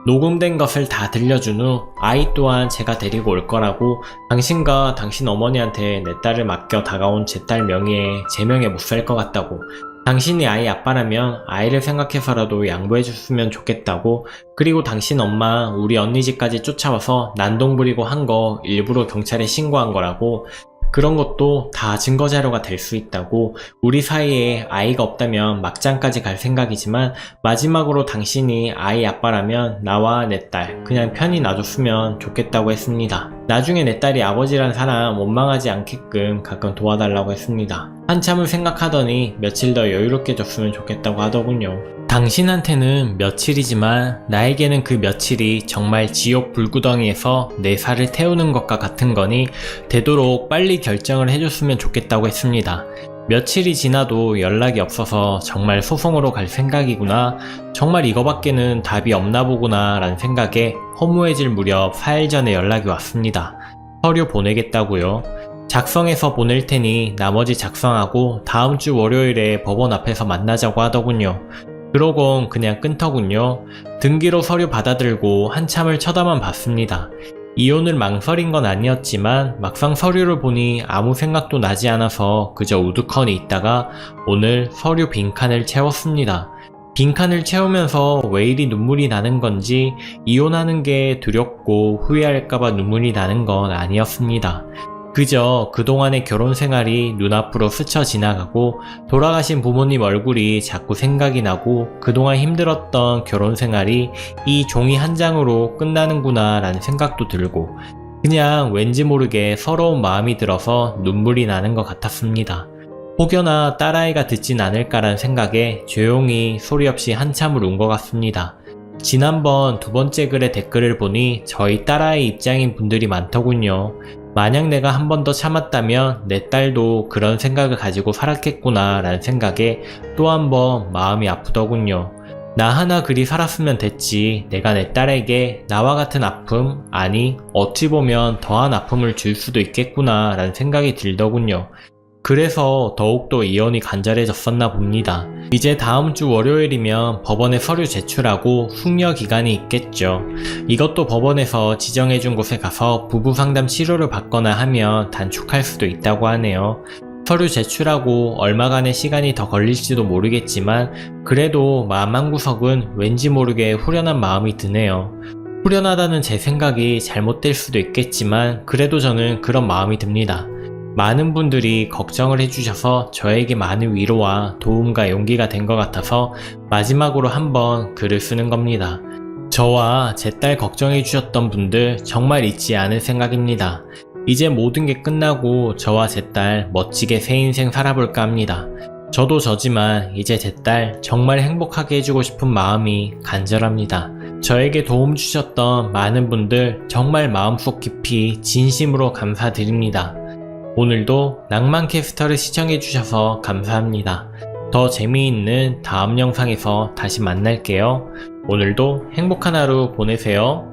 녹음된 것을 다 들려준 후 아이 또한 제가 데리고 올 거라고, 당신과 당신 어머니한테 내 딸을 맡겨 다가온 제 딸 명의에 제 명에 못 살 것 같다고, 당신이 아이 아빠라면 아이를 생각해서라도 양보해줬으면 좋겠다고, 그리고 당신 엄마 우리 언니 집까지 쫓아와서 난동 부리고 한 거 일부러 경찰에 신고한 거라고, 그런 것도 다 증거자료가 될 수 있다고, 우리 사이에 아이가 없다면 막장까지 갈 생각이지만 마지막으로 당신이 아이 아빠라면 나와 내 딸 그냥 편히 놔줬으면 좋겠다고 했습니다. 나중에 내 딸이 아버지란 사람 원망하지 않게끔 가끔 도와달라고 했습니다. 한참을 생각하더니 며칠 더 여유롭게 줬으면 좋겠다고 하더군요. 당신한테는 며칠이지만 나에게는 그 며칠이 정말 지옥 불구덩이에서 내 살을 태우는 것과 같은 거니 되도록 빨리 결정을 해줬으면 좋겠다고 했습니다. 며칠이 지나도 연락이 없어서 정말 소송으로 갈 생각이구나, 정말 이거밖에는 답이 없나 보구나 라는 생각에 허무해질 무렵 4일 전에 연락이 왔습니다. 서류 보내겠다고요. 작성해서 보낼 테니 나머지 작성하고 다음 주 월요일에 법원 앞에서 만나자고 하더군요. 그러곤 그냥 끊더군요. 등기로 서류 받아들고 한참을 쳐다만 봤습니다. 이혼을 망설인 건 아니었지만 막상 서류를 보니 아무 생각도 나지 않아서 그저 우두커니 있다가 오늘 서류 빈칸을 채웠습니다. 빈칸을 채우면서 왜 이리 눈물이 나는 건지, 이혼하는 게 두렵고 후회할까봐 눈물이 나는 건 아니었습니다. 그저 그동안의 결혼 생활이 눈앞으로 스쳐 지나가고 돌아가신 부모님 얼굴이 자꾸 생각이 나고 그동안 힘들었던 결혼 생활이 이 종이 한 장으로 끝나는구나 라는 생각도 들고 그냥 왠지 모르게 서러운 마음이 들어서 눈물이 나는 것 같았습니다. 혹여나 딸아이가 듣진 않을까라는 생각에 조용히 소리 없이 한참을 운 것 같습니다. 지난번 두 번째 글의 댓글을 보니 저희 딸아이 입장인 분들이 많더군요. 만약 내가 한 번 더 참았다면 내 딸도 그런 생각을 가지고 살았겠구나 라는 생각에 또 한 번 마음이 아프더군요. 나 하나 그리 살았으면 됐지, 내가 내 딸에게 나와 같은 아픔, 아니 어찌 보면 더한 아픔을 줄 수도 있겠구나 라는 생각이 들더군요. 그래서 더욱더 이혼이 간절해졌었나 봅니다. 이제 다음 주 월요일이면 법원에 서류 제출하고 숙려 기간이 있겠죠. 이것도 법원에서 지정해준 곳에 가서 부부 상담 치료를 받거나 하면 단축할 수도 있다고 하네요. 서류 제출하고 얼마간의 시간이 더 걸릴지도 모르겠지만 그래도 마음 한구석은 왠지 모르게 후련한 마음이 드네요. 후련하다는 제 생각이 잘못될 수도 있겠지만 그래도 저는 그런 마음이 듭니다. 많은 분들이 걱정을 해주셔서 저에게 많은 위로와 도움과 용기가 된 것 같아서 마지막으로 한번 글을 쓰는 겁니다. 저와 제 딸 걱정해주셨던 분들 정말 잊지 않을 생각입니다. 이제 모든 게 끝나고 저와 제 딸 멋지게 새 인생 살아볼까 합니다. 저도 저지만 이제 제 딸 정말 행복하게 해주고 싶은 마음이 간절합니다. 저에게 도움 주셨던 많은 분들 정말 마음속 깊이 진심으로 감사드립니다. 오늘도 낭만캐스터를 시청해주셔서 감사합니다. 더 재미있는 다음 영상에서 다시 만날게요. 오늘도 행복한 하루 보내세요.